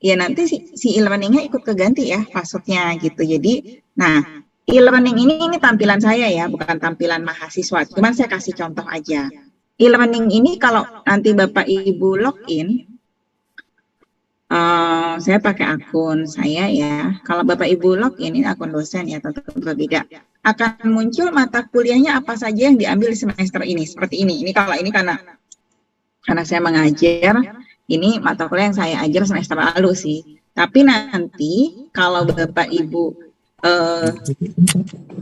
ya nanti si e-learningnya ikut keganti ya passwordnya gitu. Jadi, nah e-learning ini tampilan saya ya, bukan tampilan mahasiswa. Cuman saya kasih contoh aja. E-learning ini kalau nanti Bapak Ibu login, saya pakai akun saya ya. Kalau Bapak Ibu login, ini akun dosen ya, tentu berbeda. Akan muncul mata kuliahnya apa saja yang diambil di semester ini. Seperti ini. Ini kalau ini karena saya mengajar, ini mata kuliah yang saya ajar semester lalu sih. Tapi nanti kalau Bapak Ibu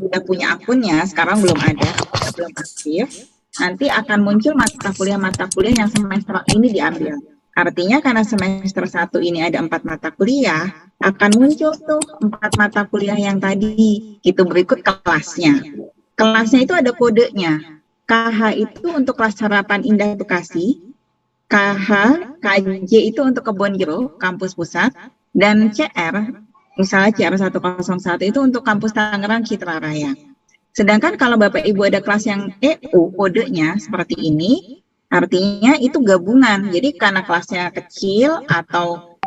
udah punya akunnya, sekarang belum ada, belum aktif, nanti akan muncul mata kuliah yang semester ini diambil. Artinya karena semester 1 ini ada 4 mata kuliah, akan muncul tuh 4 mata kuliah yang tadi, gitu berikut kelasnya. Kelasnya itu ada kodenya. KH itu untuk kelas harapan indah Bekasi, KH, KJ itu untuk Kebon Jeruk, kampus pusat, dan CR, misalnya CR 101 itu untuk kampus Tangerang Citra Raya. Sedangkan kalau Bapak Ibu ada kelas yang EU, kodenya seperti ini, artinya itu gabungan. Jadi karena kelasnya kecil atau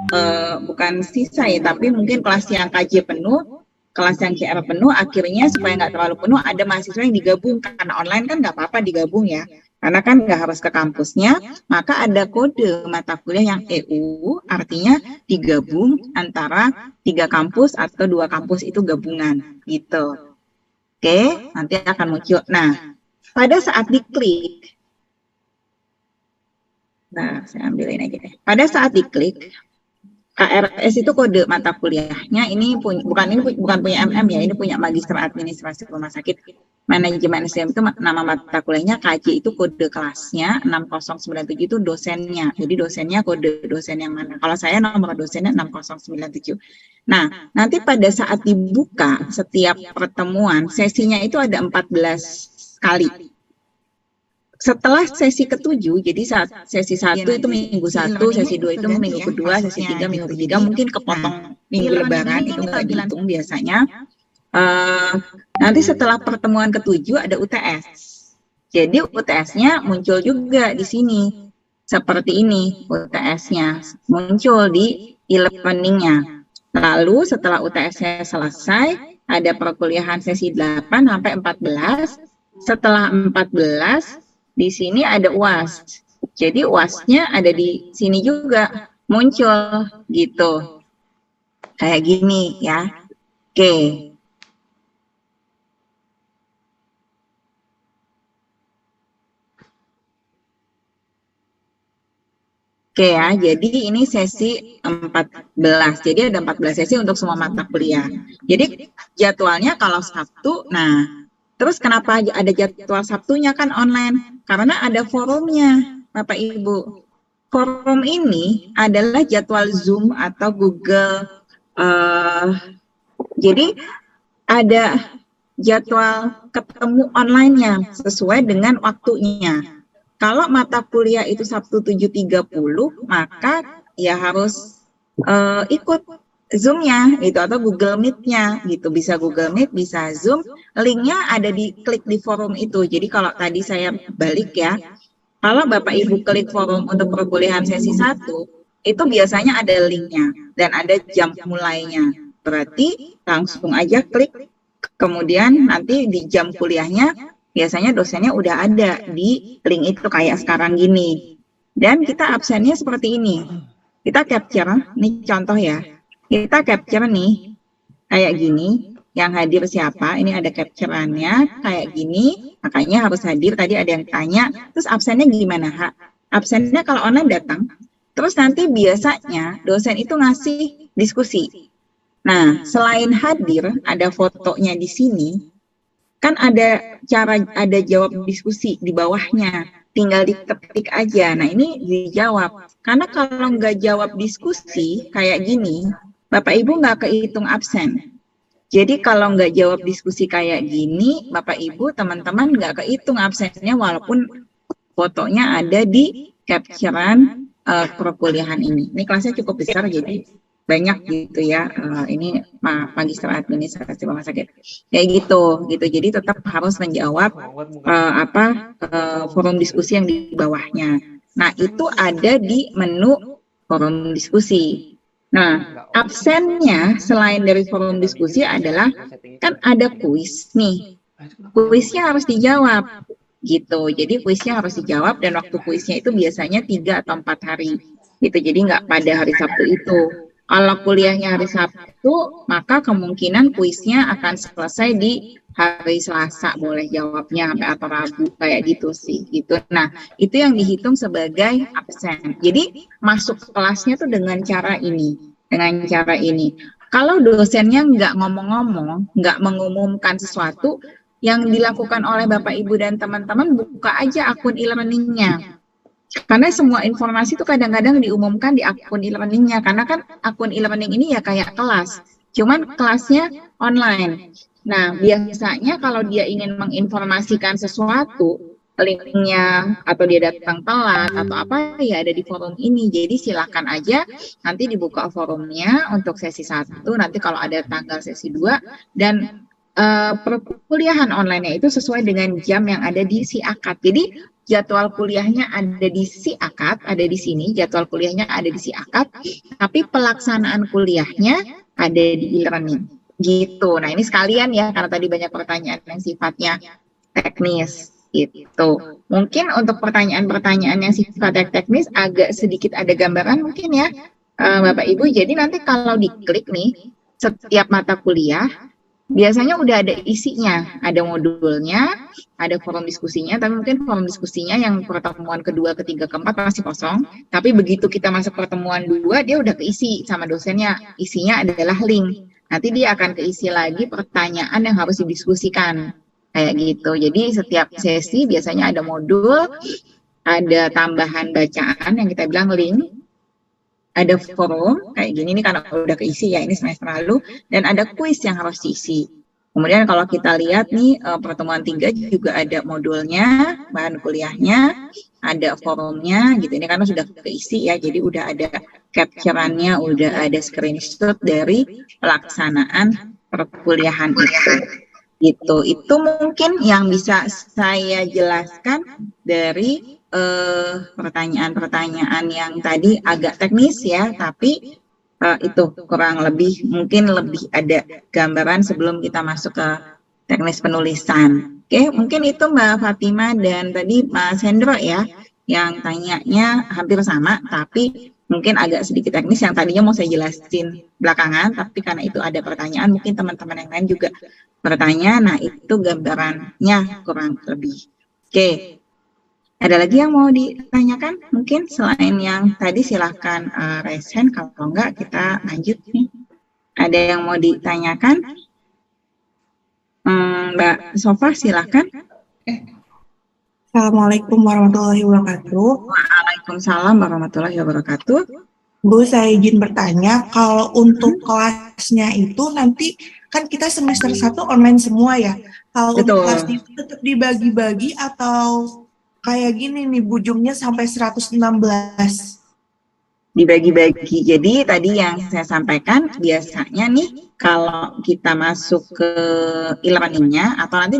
bukan sisa ya, tapi mungkin kelas yang KJ penuh, kelas yang CR penuh, akhirnya supaya nggak terlalu penuh, ada mahasiswa yang digabung. Karena online kan nggak apa-apa digabung ya. Karena kan nggak harus ke kampusnya, maka ada kode mata kuliah yang EU, artinya digabung antara 3 kampus atau 2 kampus itu gabungan, gitu. Oke, nanti akan muncul. Nah, pada saat diklik, nah saya ambilin aja deh. Pada saat diklik, KRS itu kode mata kuliahnya. Ini bukan punya MM ya, ini punya Magister Administrasi Rumah Sakit Manajemen SDM, itu nama mata kuliahnya. KJ itu kode kelasnya, 6097 itu dosennya. Jadi dosennya kode dosen yang mana. Kalau saya nomor dosennya 6097. Nah, nanti pada saat dibuka setiap pertemuan, sesinya itu ada 14 kali. Setelah sesi ke-7, jadi sesi 1 itu minggu 1, sesi 2 itu minggu kedua, sesi 3 minggu ketiga, mungkin kepotong minggu lebaran, itu nggak dihitung biasanya. Nanti setelah pertemuan ke-7 ada UTS. Jadi UTS-nya muncul juga di sini. Seperti ini UTS-nya muncul di e-learning-nya. Lalu setelah UTS-nya selesai, ada perkuliahan sesi 8 sampai 14. Setelah 14, di sini ada UAS. Jadi UAS-nya ada di sini juga muncul gitu. Kayak gini ya. Oke. Oke ya, jadi ini sesi 14. Jadi ada 14 sesi untuk semua mata kuliah. Jadi jadwalnya kalau Sabtu, nah terus kenapa ada jadwal Sabtunya kan online? Karena ada forumnya, Bapak Ibu. Forum ini adalah jadwal Zoom atau Google. Jadi ada jadwal ketemu online-nya sesuai dengan waktunya. Kalau mata kuliah itu Sabtu 7.30, maka ya harus ikut Zoom-nya gitu atau Google Meet-nya gitu. Bisa Google Meet, bisa Zoom. Linknya ada di klik di forum itu. Jadi kalau tadi saya balik ya, kalau Bapak Ibu klik forum untuk perkuliahan sesi 1, itu biasanya ada linknya dan ada jam mulainya. Berarti langsung aja klik, kemudian nanti di jam kuliahnya biasanya dosennya udah ada di link itu kayak sekarang gini. Dan kita absennya seperti ini. Kita capture, ini contoh ya. Kita capture nih, kayak gini. Yang hadir siapa, ini ada capture-annya, kayak gini. Makanya harus hadir, tadi ada yang tanya. Terus absennya gimana, Ha? Absennya kalau online datang. Terus nanti biasanya dosen itu ngasih diskusi. Nah, selain hadir, ada fotonya di sini, kan ada jawab diskusi di bawahnya, tinggal diketik aja. Nah ini dijawab. Karena kalau nggak jawab diskusi kayak gini, Bapak Ibu nggak kehitung absen. Jadi kalau nggak jawab diskusi kayak gini, Bapak Ibu teman-teman nggak kehitung absennya walaupun fotonya ada di capturean perkuliahan ini. Ini kelasnya cukup besar jadi banyak gitu ya. Ini Magister Administrasi Rumah Sakit kayak gitu. Jadi tetap harus menjawab forum diskusi yang di bawahnya. Nah itu ada di menu forum diskusi. Nah, absennya selain dari forum diskusi adalah kan ada kuis nih. Kuisnya harus dijawab gitu. Jadi kuisnya harus dijawab dan waktu kuisnya itu biasanya 3 atau 4 hari. Gitu. Jadi nggak pada hari Sabtu itu. Kalau kuliahnya hari Sabtu, maka kemungkinan kuisnya akan selesai di hari Selasa, boleh jawabnya sampai atau Rabu kayak gitu sih gitu. Nah, itu yang dihitung sebagai absen. Jadi masuk kelasnya tuh dengan cara ini, dengan cara ini. Kalau dosennya nggak ngomong-ngomong, nggak mengumumkan sesuatu, yang dilakukan oleh Bapak Ibu dan teman-teman, buka aja akun e-learningnya. Karena semua informasi itu kadang-kadang diumumkan di akun e-learningnya. Karena kan akun e-learning ini ya kayak kelas, cuman kelasnya online. Nah, biasanya kalau dia ingin menginformasikan sesuatu, linknya atau dia datang telat atau apa ya ada di forum ini. Jadi silakan aja nanti dibuka forumnya untuk sesi 1, nanti kalau ada tanggal sesi 2 dan perkuliahan online-nya itu sesuai dengan jam yang ada di si akad. Jadi jadwal kuliahnya ada di si akad, ada di sini, jadwal kuliahnya ada di si akad, tapi pelaksanaan kuliahnya ada di e-learning. Gitu. Nah, ini sekalian ya, karena tadi banyak pertanyaan yang sifatnya teknis. Gitu. Mungkin untuk pertanyaan-pertanyaan yang sifatnya teknis agak sedikit ada gambaran mungkin ya, Bapak Ibu. Jadi nanti kalau diklik nih, setiap mata kuliah, biasanya udah ada isinya, ada modulnya, ada forum diskusinya, tapi mungkin forum diskusinya yang pertemuan kedua, ketiga, keempat masih kosong. Tapi begitu kita masuk pertemuan 2, dia udah keisi sama dosennya. Isinya adalah link. Nanti dia akan keisi lagi pertanyaan yang harus didiskusikan. Kayak gitu. Jadi setiap sesi biasanya ada modul, ada tambahan bacaan yang kita bilang link, ada forum kayak gini nih karena udah keisi ya ini semester lalu, dan ada kuis yang harus diisi. Kemudian kalau kita lihat nih pertemuan 3 juga ada modulnya, bahan kuliahnya, ada forumnya gitu. Ini karena sudah keisi ya, jadi udah ada capture-annya, udah ada screenshot dari pelaksanaan perkuliahan itu. Gitu. Itu mungkin yang bisa saya jelaskan dari pertanyaan-pertanyaan yang tadi agak teknis ya, tapi itu kurang lebih mungkin lebih ada gambaran sebelum kita masuk ke teknis penulisan. Oke, mungkin itu Mbak Fatima dan tadi Mas Hendro ya, yang tanyanya hampir sama, tapi mungkin agak sedikit teknis yang tadinya mau saya jelasin belakangan, tapi karena itu ada pertanyaan, mungkin teman-teman yang lain juga bertanya, nah itu gambarannya kurang lebih. Oke. Ada lagi yang mau ditanyakan? Mungkin selain yang tadi silahkan raise hand, kalau enggak kita lanjut nih. Ada yang mau ditanyakan? Mbak Sofa silahkan. Assalamualaikum warahmatullahi wabarakatuh. Waalaikumsalam warahmatullahi wabarakatuh. Bu, saya izin bertanya, kalau untuk kelasnya itu nanti kan kita semester 1 online semua ya. Kalau untuk kelasnya itu tetap dibagi-bagi atau kayak gini nih, ujungnya sampai 116? Dibagi-bagi. Jadi tadi yang saya sampaikan, biasanya nih kalau kita masuk ke e-learning-nya atau nanti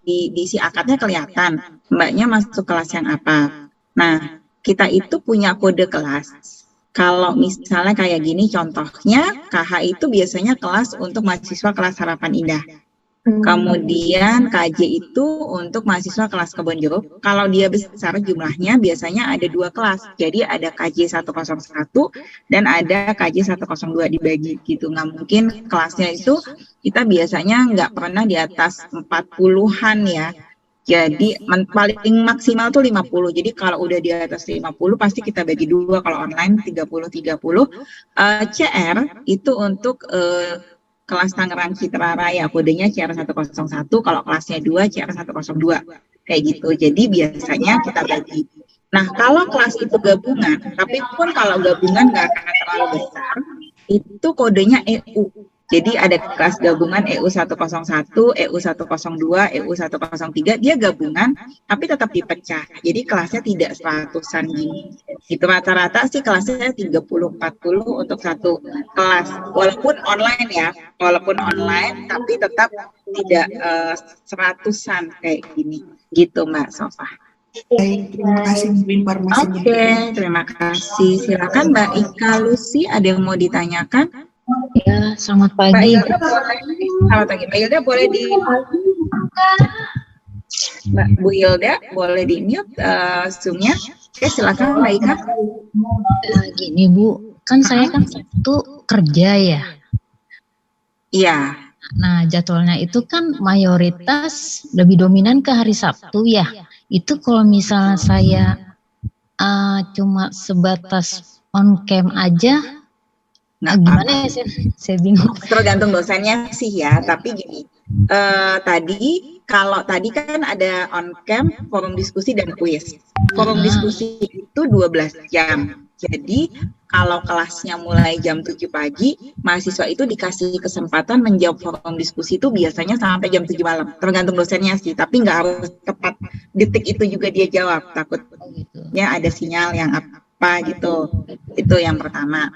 di si akadnya kelihatan mbaknya masuk kelas yang apa. Nah, kita itu punya kode kelas. Kalau misalnya kayak gini contohnya, KH itu biasanya kelas untuk mahasiswa kelas Harapan Indah. Kemudian KJ itu untuk mahasiswa kelas Kebon Jeruk. Kalau dia besar jumlahnya biasanya ada 2 kelas. Jadi ada KJ 101 dan ada KJ 102 dibagi gitu. Nggak mungkin kelasnya itu kita biasanya nggak pernah di atas 40-an ya. Jadi paling maksimal tuh 50. Jadi kalau udah di atas 50 pasti kita bagi 2, kalau online 30-30. CR itu untuk kelas Tangerang Citra Raya, kodenya CR101, kalau kelasnya 2 CR102, kayak gitu. Jadi biasanya kita bagi. Nah, kalau kelas itu gabungan, tapi pun kalau gabungan nggak akan terlalu besar, itu kodenya EU. Jadi ada kelas gabungan EU101, EU102, EU103, dia gabungan, tapi tetap dipecah. Jadi kelasnya tidak 100-an gini. Itu rata-rata sih kelasnya 30-40 untuk satu kelas. Walaupun online ya, walaupun online, tapi tetap tidak 100-an kayak gini. Gitu Mbak Sofa. Baik, terima kasih Bu informasinya. Oke, terima kasih. Silakan Mbak Ika Lucy, ada yang mau ditanyakan? Ya, selamat Mbak pagi. Hilda boleh, selamat pagi. Mbak Hilda boleh di Mbak Bu Hilda boleh di mute Zoom-nya. Oke, silakan Mbak Ika. Gini Bu, kan saya kan Sabtu kerja ya. Iya. Nah, jadwalnya itu kan mayoritas lebih dominan ke hari Sabtu ya. Itu kalau misalnya saya cuma sebatas on cam aja, gimana ya? Saya bingung. Tergantung dosennya sih ya, tapi gini. Kalau tadi kan ada on cam, forum diskusi dan kuis. Forum diskusi itu 12 jam. Jadi kalau kelasnya mulai jam 7 pagi, mahasiswa itu dikasih kesempatan menjawab forum diskusi itu biasanya sampai jam 7 malam. Tergantung dosennya sih, tapi nggak harus tepat detik itu juga dia jawab. Takutnya ada sinyal yang apa gitu. Itu yang pertama.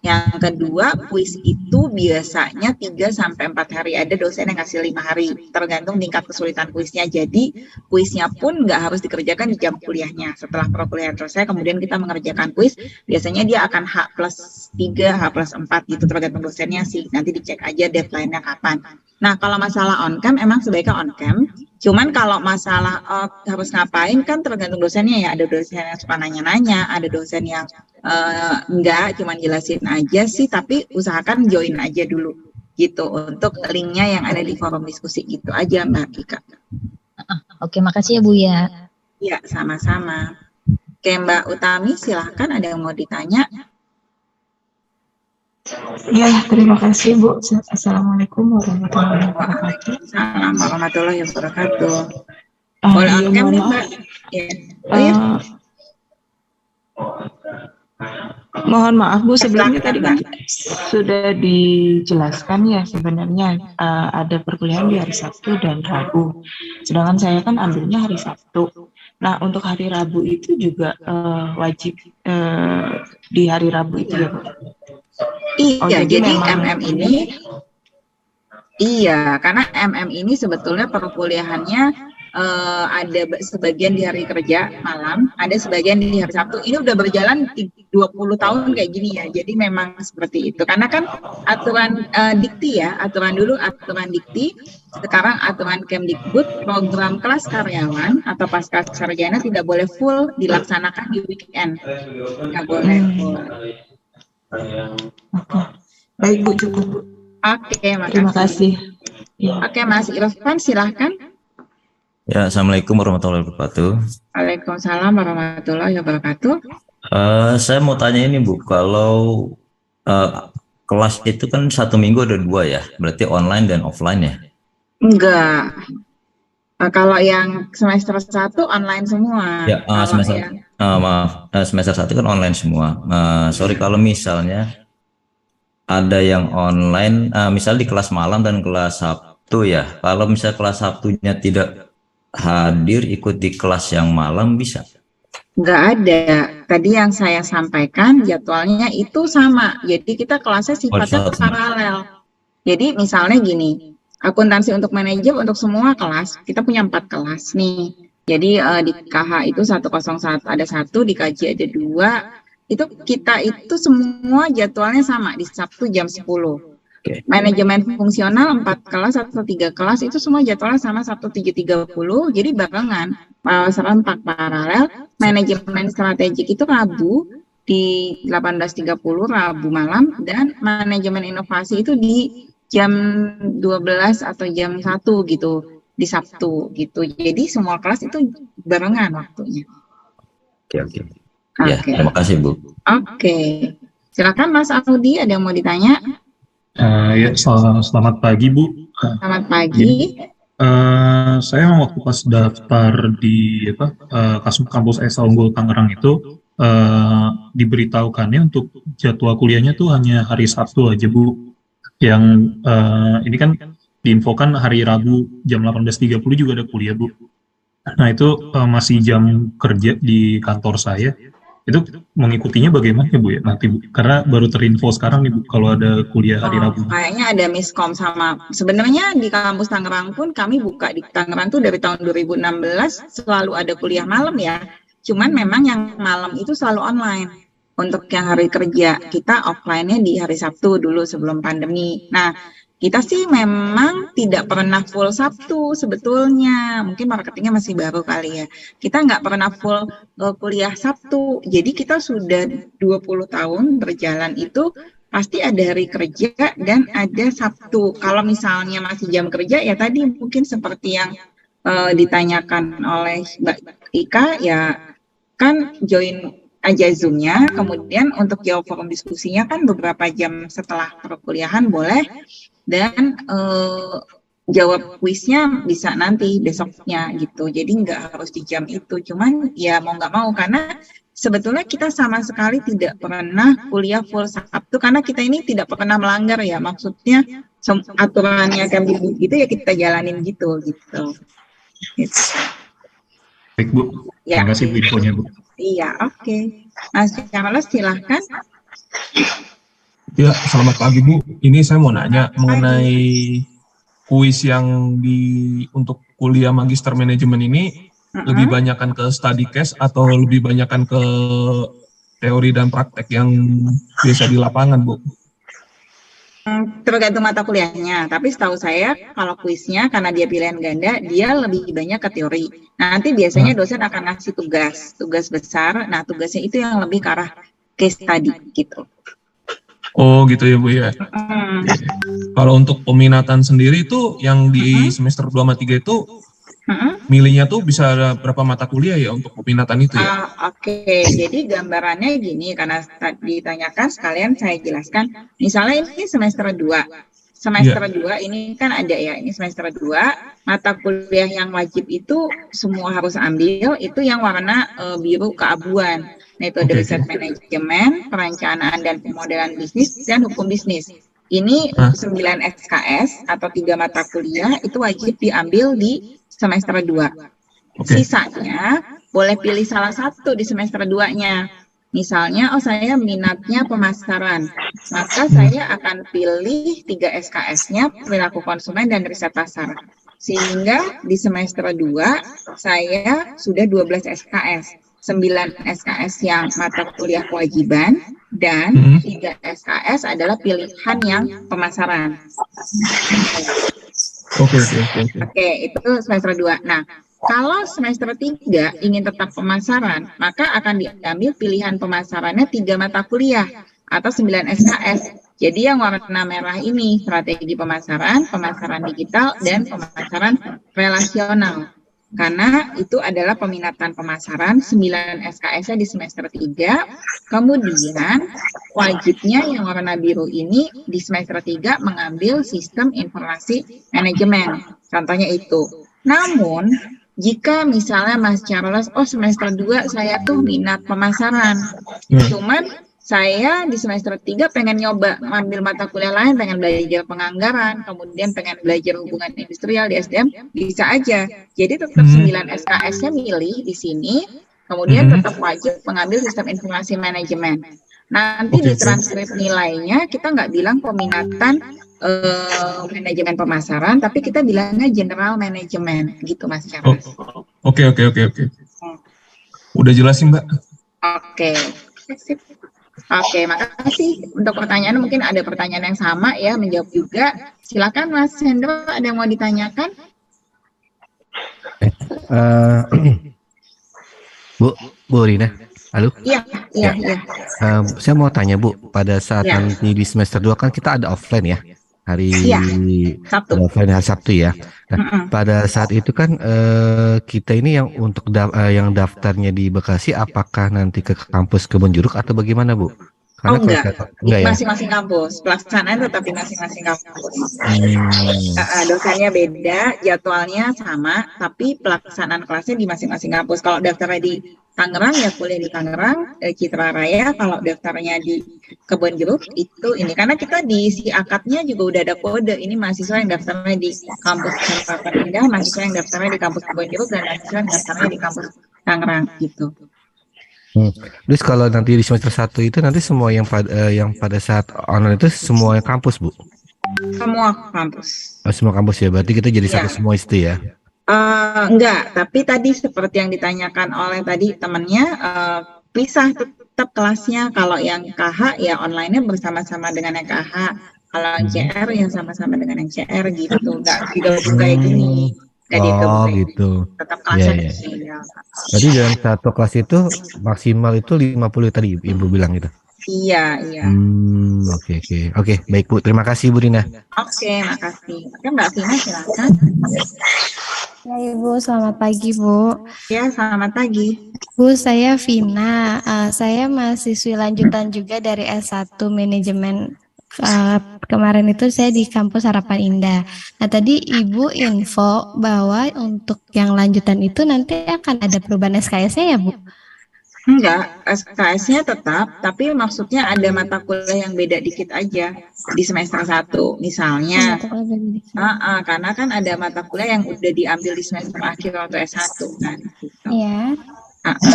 Yang kedua, kuis itu biasanya 3-4 hari. Ada dosen yang kasih 5 hari, tergantung tingkat kesulitan kuisnya. Jadi, kuisnya pun nggak harus dikerjakan di jam kuliahnya. Setelah perkuliahan selesai, kemudian kita mengerjakan kuis, biasanya dia akan H+3, H+4 gitu, tergantung dosennya sih. Nanti dicek aja deadline-nya kapan. Nah, kalau masalah on-cam, emang sebaiknya on-cam. Cuman kalau masalah harus ngapain, kan tergantung dosennya ya. Ada dosen yang suka nanya-nanya, ada dosen yang enggak, cuman jelasin aja sih, tapi usahakan join aja dulu gitu untuk linknya yang ada di forum diskusi gitu aja Mbak Ika. Oke, makasih ya Bu ya. Ya, sama-sama. Oke Mbak Utami, silahkan ada yang mau ditanya. Ya, terima kasih Bu. Assalamualaikum warahmatullahi wabarakatuh. Assalamualaikum warahmatullahi wabarakatuh. Boleh on cam nih Mbak? Ya. Mohon maaf Bu, sebelumnya tadi kan sudah dijelaskan ya sebenarnya ada perkuliahan di hari Sabtu dan Rabu. Sedangkan saya kan ambilnya hari Sabtu. Nah, untuk hari Rabu itu juga wajib di hari Rabu itu ya Bu? Iya, jadi MM ini karena MM ini sebetulnya perkuliahannya ada sebagian di hari kerja malam, ada sebagian di hari Sabtu. Ini udah berjalan 20 tahun kayak gini ya. Jadi memang seperti itu. Karena kan aturan dikti ya, aturan dikti, sekarang aturan Kemdikbud, program kelas karyawan atau pasca sarjana tidak boleh full dilaksanakan di weekend. Nggak boleh full. Oke. Baik Bu, cukup Bu. Oke, makasih. Terima kasih. Ya. Oke, Mas Irfan silahkan. Ya, Assalamualaikum warahmatullahi wabarakatuh. Waalaikumsalam warahmatullahi wabarakatuh. Saya mau tanya ini Bu, kalau kelas itu kan 1 minggu ada 2 ya, berarti online dan offline ya? Enggak. Kalau yang semester 1 online semua. Ya, semester 1 kan online semua. Sorry kalau misalnya ada yang online, misal di kelas malam dan kelas Sabtu ya. Kalau misalnya kelas Sabtunya tidak hadir ikut di kelas yang malam bisa? Nggak ada. Tadi yang saya sampaikan jadwalnya itu sama. Jadi kita kelasnya sifatnya paralel. Jadi misalnya gini, akuntansi untuk manajer untuk semua kelas, kita punya 4 kelas nih. Jadi di KH itu 101 ada 1, di KJ ada 2. Itu kita itu semua jadwalnya sama di Sabtu jam 10. Manajemen fungsional 4 kelas atau 3 kelas itu semua jadwalnya sama Sabtu 7.30, jadi barengan serentak paralel. Manajemen strategik itu Rabu di 18.30 Rabu malam, dan manajemen inovasi itu di jam 12 atau jam 1 gitu di Sabtu gitu. Jadi semua kelas itu barengan waktunya. Oke. Ya, terima kasih Bu. Oke. Silakan Mas Audi, ada yang mau ditanya? Ya, selamat pagi Bu. Selamat pagi. Saya waktu pas daftar di kampus Esa Unggul Tangerang itu diberitahukannya untuk jadwal kuliahnya tuh hanya hari Sabtu aja Bu. Yang ini kan diinfokan hari Rabu jam 18.30 juga ada kuliah Bu. Nah itu masih jam kerja di kantor saya. Itu mengikutinya bagaimana ya Bu ya nanti Bu? Karena baru terinfo sekarang nih Bu kalau ada kuliah hari Rabu. Kayaknya ada miskom sama. Sebenarnya di kampus Tangerang pun kami buka di Tangerang tuh dari tahun 2016 selalu ada kuliah malam ya. Cuman memang yang malam itu selalu online. Untuk yang hari kerja kita offline-nya di hari Sabtu dulu sebelum pandemi. Nah, kita sih memang tidak pernah full Sabtu sebetulnya. Mungkin marketingnya masih baru kali ya. Kita nggak pernah full kuliah Sabtu. Jadi kita sudah 20 tahun berjalan itu pasti ada hari kerja dan ada Sabtu. Kalau misalnya masih jam kerja ya tadi mungkin seperti yang ditanyakan oleh Mbak Ika ya kan join aja Zoom-nya, kemudian untuk jawab forum diskusinya kan beberapa jam setelah perkuliahan boleh, dan jawab kuisnya bisa nanti besoknya gitu. Jadi nggak harus di jam itu, cuman ya mau nggak mau karena sebetulnya kita sama sekali tidak pernah kuliah full Sabtu karena kita ini tidak pernah melanggar ya, maksudnya aturannya Kemdikbud gitu ya kita jalanin gitu. Baik Bu, Ya. terima kasih Bu infonya Bu. Iya, oke. Mas Charles silahkan. Ya, selamat pagi Bu. Ini saya mau nanya mengenai kuis yang untuk kuliah magister manajemen ini lebih banyakkan ke study case atau lebih banyakkan ke teori dan praktek yang biasa di lapangan Bu? Tergantung mata kuliahnya, tapi setahu saya kalau kuisnya karena dia pilihan ganda, dia lebih banyak ke teori. Nah, nanti biasanya dosen akan ngasih tugas besar. Nah, tugasnya itu yang lebih ke arah case study gitu. Oh gitu ya Bu ya. Kalau untuk peminatan sendiri itu yang di semester 2 sama 3 itu milihnya tuh bisa ada berapa mata kuliah ya untuk peminatan itu ya? Oke, jadi gambarannya gini, karena ditanyakan sekalian saya jelaskan. Misalnya ini semester 2. Semester 2 ini kan ada ya, ini semester 2, mata kuliah yang wajib itu semua harus ambil, itu yang warna biru keabuan. Metode riset manajemen, perencanaan dan pemodelan bisnis, dan hukum bisnis. Ini 9 SKS atau 3 mata kuliah itu wajib diambil di semester 2. Sisanya boleh pilih salah satu di semester 2-nya. Misalnya, saya minatnya pemasaran, maka saya akan pilih 3 SKS-nya, perilaku konsumen dan riset pasar. Sehingga di semester 2 saya sudah 12 SKS. 9 SKS yang mata kuliah kewajiban dan 3 SKS adalah pilihan yang pemasaran. Oke, itu semester 2. Nah, kalau semester 3 ingin tetap pemasaran, maka akan diambil pilihan pemasarannya 3 mata kuliah atau 9 SKS. Jadi yang warna merah ini strategi pemasaran, pemasaran digital, dan pemasaran relasional. Karena itu adalah peminatan pemasaran 9 SKS-nya di semester 3. Kemudian wajibnya yang warna biru ini di semester 3 mengambil sistem informasi manajemen. Contohnya itu. Namun jika misalnya Mas Charles, semester 2 saya tuh minat pemasaran. Cuman saya di semester 3 pengen nyoba ngambil mata kuliah lain, pengen belajar penganggaran, kemudian pengen belajar hubungan industrial di SDM, bisa aja. Jadi tetap 9 SKS-nya milih di sini, kemudian tetap wajib mengambil sistem informasi manajemen. Nanti di transkrip nilainya kita nggak bilang peminatan manajemen pemasaran, tapi kita bilangnya general management, gitu Mas Charles. Oke. Udah jelasin Mbak. Oke. Oke, makasih untuk pertanyaan. Mungkin ada pertanyaan yang sama ya, menjawab juga. Silakan Mas Hendro, ada yang mau ditanyakan? Bu Rina, halo? Iya. Saya mau tanya Bu, pada saat nanti di semester 2 kan kita ada offline ya? Hari Sabtu. Offline hari Sabtu ya. Nah, pada saat itu kan kita ini yang untuk yang daftarnya di Bekasi, apakah nanti ke kampus Kebonjeruk atau bagaimana Bu? Karena enggak. Masing-masing kampus, pelaksanaan tetap di masing-masing kampus. Dosennya beda, jadwalnya sama, tapi pelaksanaan kelasnya di masing-masing kampus. Kalau daftarnya di Tangerang ya kuliah di Tangerang, Citra Raya. Kalau daftarnya di Kebonjeruk itu ini, karena kita di si akadnya juga udah ada kode. Ini mahasiswa yang daftarnya di kampus Harapan Indah, mahasiswa yang daftarnya di kampus Kebonjeruk, dan mahasiswa yang daftarnya di kampus Tangerang gitu. Terus kalau nanti di semester 1 itu nanti semua yang pada saat online itu semua kampus, Bu? Semua kampus. Oh, semua kampus ya, berarti kita jadi satu semua itu ya? Enggak, tapi tadi seperti yang ditanyakan oleh tadi temannya, pisah tetap kelasnya. Kalau yang KH ya online-nya bersama-sama dengan yang KH. Kalau yang CR ya sama-sama dengan yang CR gitu. Enggak digabung kayak gini. Oh gitu. Tetap kelasnya kecil. Jadi dalam satu kelas itu maksimal itu 50 tadi Ibu bilang gitu? Iya. Oke, baik Bu. Terima kasih Bu Rina. Oke, makasih. Oke, Mbak Vina silakan. Ya Ibu, selamat pagi Bu. Ya, selamat pagi. Bu, saya Vina. Saya mahasiswi lanjutan juga dari S1 Manajemen. Kemarin itu saya di kampus Harapan Indah. Nah tadi Ibu info bahwa untuk yang lanjutan itu nanti akan ada perubahan SKS-nya ya Bu? Enggak, SKS-nya tetap, tapi maksudnya ada mata kuliah yang beda dikit aja di semester 1. Misalnya, karena kan ada mata kuliah yang udah diambil di semester akhir atau S1 kan. Iya,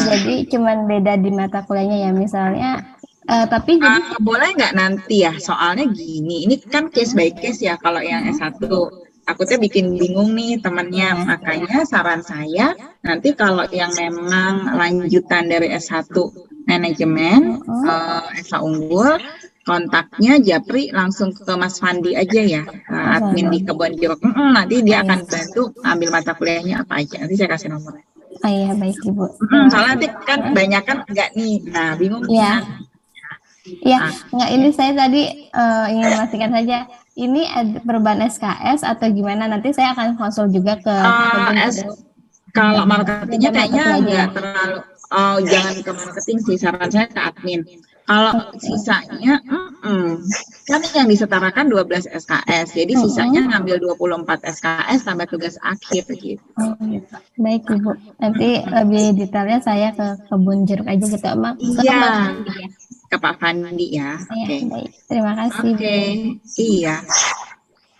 jadi cuman beda di mata kuliahnya ya, misalnya. Tapi jadi boleh nggak nanti ya, soalnya gini, ini kan case by case ya. Kalau yang S1 takutnya bikin bingung nih temannya, makanya saran saya nanti kalau yang memang lanjutan dari S1 manajemen, S1 unggul, kontaknya Japri langsung ke Mas Fandi aja ya, admin di Kebon Jeruk. Nanti dia akan bantu ambil mata kuliahnya apa aja, nanti saya kasih nomornya. Iya baik Ibu. Soalnya nanti kan banyak kan enggak nih, nah bingung ya. Iya, enggak, ini saya tadi ingin memastikan saja, ini ada perubahan SKS atau gimana? Nanti saya akan konsul juga ke kalau marketingnya kayaknya enggak terlalu, jangan ke marketing sih, saran saya ke admin. Kalau sisanya, kan yang disetarakan 12 SKS, jadi sisanya ngambil 24 SKS tambah tugas akhir gitu. Baik Ibu, nanti lebih detailnya saya ke Kebun Jeruk aja gitu, Mak. Iya. Ke Pak Fandi ya. Oke. Baik. Terima kasih. Iya.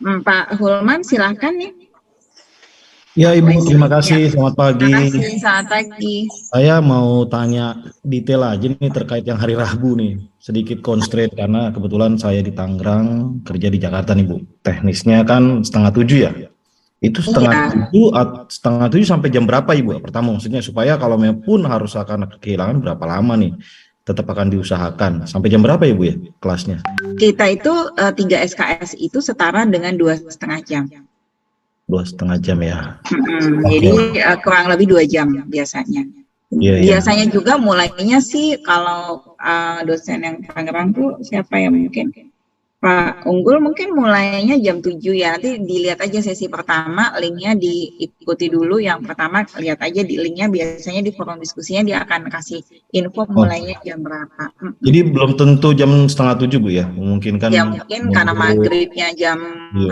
Pak Hulman silahkan nih. Ya Ibu, terima kasih. Selamat pagi. Terima kasih. Selamat pagi. Saya mau tanya detail aja nih terkait yang hari Rabu nih. Sedikit constraint karena kebetulan saya di Tangerang, kerja di Jakarta nih Bu. Teknisnya kan 6:30 ya. Itu setengah tujuh sampai jam berapa Ibu? Pertama maksudnya supaya kalau pun harus akan kehilangan berapa lama nih? Tetap akan diusahakan. Sampai jam berapa ya Bu ya kelasnya? Kita itu 3 SKS itu setara dengan 2,5 jam. 2,5 jam ya. Jadi kurang lebih 2 jam biasanya. Biasanya juga mulainya sih kalau dosen yang Tangerang tuh siapa ya mungkin? Pak Unggul mungkin mulainya jam 7 ya, nanti dilihat aja sesi pertama, linknya diikuti dulu, yang pertama lihat aja di linknya, biasanya di forum diskusinya dia akan kasih info mulainya jam berapa. Jadi belum tentu jam 6:30 Bu ya, memungkinkan? Ya mungkin karena maghribnya jam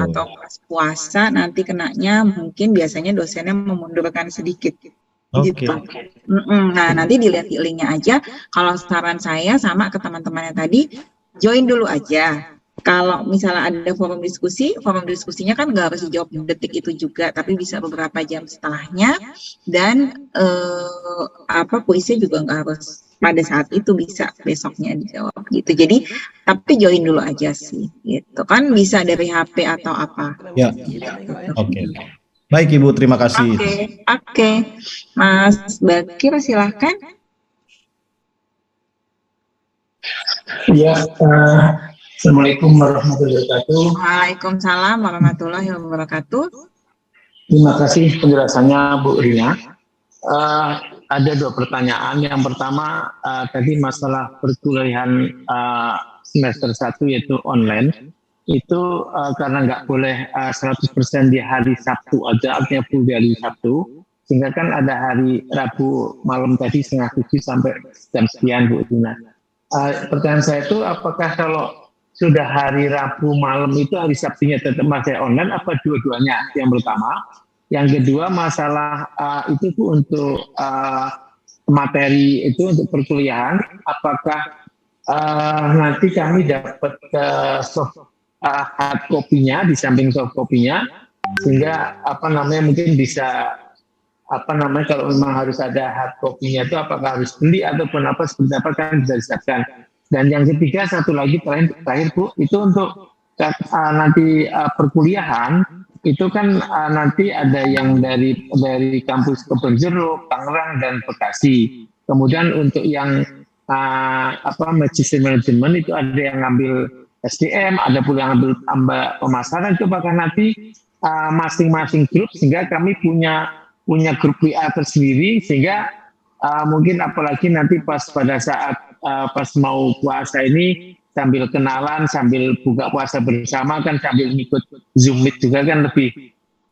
atau puasa, nanti kenanya mungkin biasanya dosennya memundurkan sedikit. Gitu. Nah nanti dilihat di linknya aja, kalau saran saya sama ke teman-temannya tadi, join dulu aja. Kalau misalnya ada forum diskusinya kan nggak harus dijawab detik itu juga, tapi bisa beberapa jam setelahnya, dan puisinya juga nggak harus pada saat itu, bisa besoknya dijawab gitu. Jadi tapi join dulu aja sih, gitu kan, bisa dari HP atau apa. Ya, oke. Baik Ibu, terima kasih. Oke. Mas Bakir silahkan. Ya. Assalamualaikum warahmatullahi wabarakatuh. Waalaikumsalam warahmatullahi wabarakatuh. Terima kasih penjelasannya Bu Rina. Ada 2 pertanyaan. Yang pertama tadi masalah perkuliahan semester 1 yaitu online. Itu karena nggak boleh 100% di hari Sabtu aja, artinya full di hari Sabtu. Sehingga kan ada hari Rabu malam tadi 6:30 sampai jam sekian Bu Rina. Pertanyaan saya itu apakah kalau sudah hari Rabu malam itu hari Sabtunya tetap masih online apa dua-duanya? Yang pertama. Yang kedua masalah itu Bu, untuk materi itu untuk perkuliahan, apakah nanti kami dapat soft hard copy-nya di samping soft copy-nya, sehingga mungkin bisa kalau memang harus ada hard copy-nya itu apakah harus beli ataupun apa seperti apa kan bisa disiapkan. Dan yang ketiga satu lagi terakhir Bu, itu untuk nanti perkuliahan itu kan nanti ada yang dari kampus Kebonjeruk, Tangerang dan Bekasi. Kemudian untuk yang magister manajemen itu ada yang ngambil SDM, ada pula yang ambil pemasaran. Itu apakah nanti masing-masing grup sehingga kami punya grup WA tersendiri sehingga mungkin apalagi nanti pada saat pas mau puasa ini sambil kenalan, sambil buka puasa bersama kan sambil ngikut Zoom Meet juga kan lebih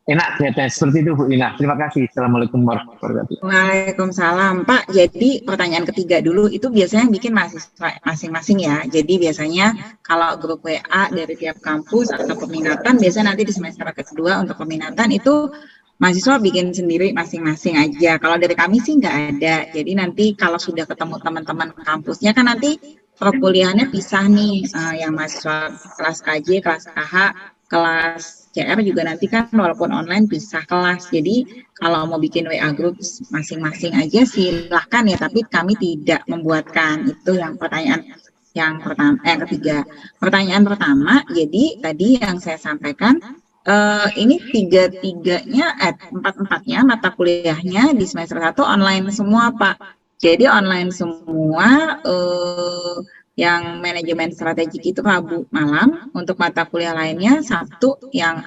enak kelihatannya. Seperti itu Bu Ina. Terima kasih. Assalamualaikum warahmatullahi wabarakatuh. Waalaikumsalam Pak. Jadi pertanyaan ketiga dulu itu biasanya bikin mahasiswa masing-masing ya. Jadi biasanya kalau grup WA dari tiap kampus atau peminatan biasanya nanti di semester kedua untuk peminatan itu mahasiswa bikin sendiri masing-masing aja. Kalau dari kami sih nggak ada. Jadi nanti kalau sudah ketemu teman-teman kampusnya kan nanti perkuliahannya pisah nih. Yang mahasiswa kelas KJ, kelas KH, kelas CR juga nanti kan walaupun online pisah kelas. Jadi kalau mau bikin WA group masing-masing aja silahkan ya, tapi kami tidak membuatkan. Itu yang pertanyaan yang pertama, ketiga. Pertanyaan pertama, jadi tadi yang saya sampaikan ini empat-empatnya mata kuliahnya di semester 1 online semua Pak. Jadi online semua. Yang manajemen strategik itu Rabu malam, untuk mata kuliah lainnya Sabtu yang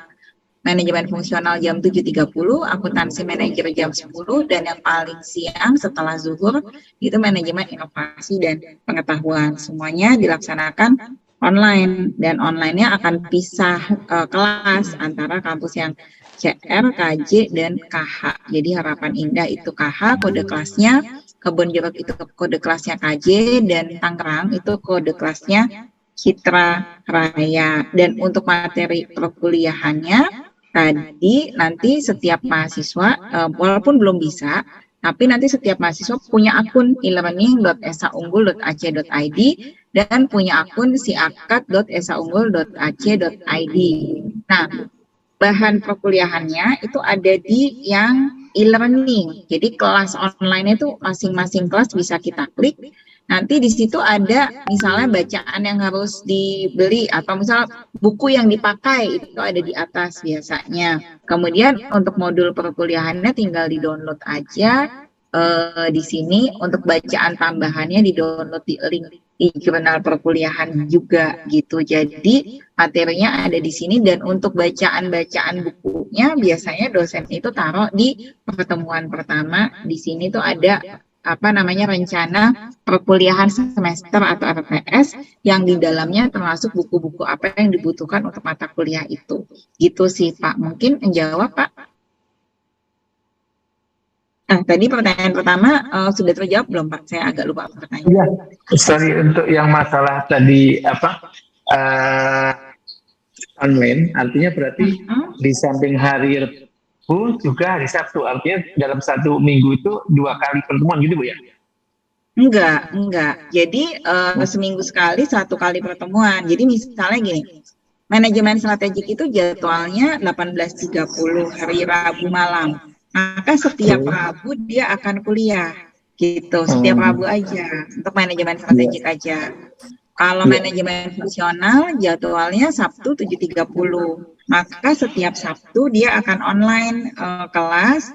manajemen fungsional jam 7.30, akuntansi manajer jam 10, dan yang paling siang setelah zuhur itu manajemen inovasi dan pengetahuan. Semuanya dilaksanakan online dan online-nya akan pisah kelas antara kampus yang CR, KJ, dan KH. Jadi Harapan Indah itu KH, kode kelasnya, Kebonjeruk itu kode kelasnya KJ, dan Tangerang itu kode kelasnya Citra Raya. Dan untuk materi perkuliahannya tadi nanti setiap mahasiswa walaupun belum bisa, tapi nanti setiap mahasiswa punya akun e-learning.esaunggul.ac.id dan punya akun siakat.esaunggul.ac.id. Nah, bahan perkuliahannya itu ada di yang e-learning. Jadi kelas online itu masing-masing kelas bisa kita klik. Nanti di situ ada misalnya bacaan yang harus dibeli atau misalnya buku yang dipakai itu ada di atas biasanya. Kemudian untuk modul perkuliahannya tinggal di-download aja di sini. Untuk bacaan tambahannya di-download di link di jurnal perkuliahan juga gitu. Jadi materinya ada di sini, dan untuk bacaan-bacaan bukunya biasanya dosen itu taruh di pertemuan pertama. Di sini tuh ada rencana perkuliahan semester atau RPS yang di dalamnya termasuk buku-buku apa yang dibutuhkan untuk mata kuliah itu. Gitu sih Pak. Mungkin menjawab Pak. Tadi pertanyaan pertama sudah terjawab belum Pak? Saya agak lupa pertanyaan. Iya, sorry untuk yang masalah tadi online, artinya berarti di samping hari Rabu juga hari Sabtu, artinya dalam satu minggu itu 2 kali pertemuan gitu Bu ya? Enggak. Jadi seminggu sekali 1 kali pertemuan. Jadi misalnya gini, manajemen strategik itu jadwalnya 18.30 hari Rabu malam. Maka setiap Rabu dia akan kuliah gitu, setiap Rabu aja untuk manajemen strategik aja. Kalau manajemen fungsional jadwalnya Sabtu 7.30. Maka setiap Sabtu dia akan online kelas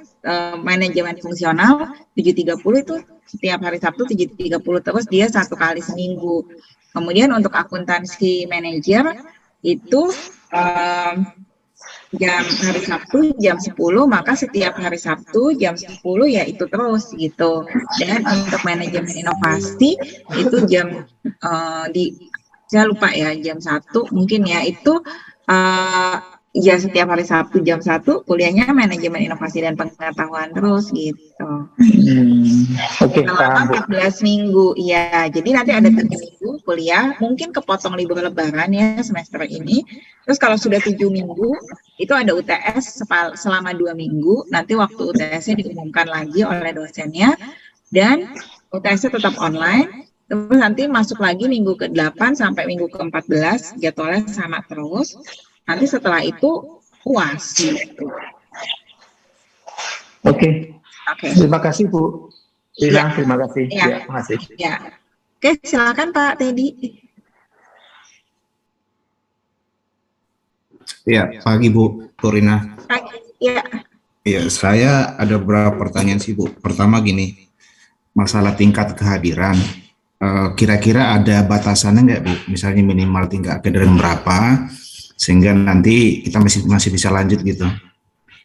manajemen fungsional 7.30 itu setiap hari Sabtu 7.30, terus dia 1 kali seminggu. Kemudian untuk akuntansi manajer itu hari Sabtu jam 10, maka setiap hari Sabtu jam 10 ya itu terus gitu. Dan untuk manajemen inovasi itu jam saya lupa ya, jam 1 mungkin ya, itu ya setiap hari Sabtu jam 1 kuliahnya manajemen inovasi dan pengetahuan terus gitu. Oke, selama 14 minggu ya. Jadi nanti ada 7 minggu kuliah, mungkin kepotong libur lebaran ya semester ini. Terus kalau sudah 7 minggu itu ada UTS selama 2 minggu. Nanti waktu UTS-nya diumumkan lagi oleh dosennya, dan UTS-nya tetap online. Terus nanti masuk lagi minggu ke-8 sampai minggu ke-14, jadwalnya sama terus. Nanti setelah itu UAS gitu. Oke. Oke. Terima kasih Bu Rina, terima kasih. Ya, terima kasih. Ya. Oke, silakan Pak Teddy. Ya, pagi Bu Rina. Pagi. Ya. Ya, saya ada beberapa pertanyaan sih Bu. Pertama gini, masalah tingkat kehadiran. Kira-kira ada batasannya nggak Bu? Misalnya minimal tingkat kehadiran berapa, sehingga nanti kita masih bisa lanjut gitu.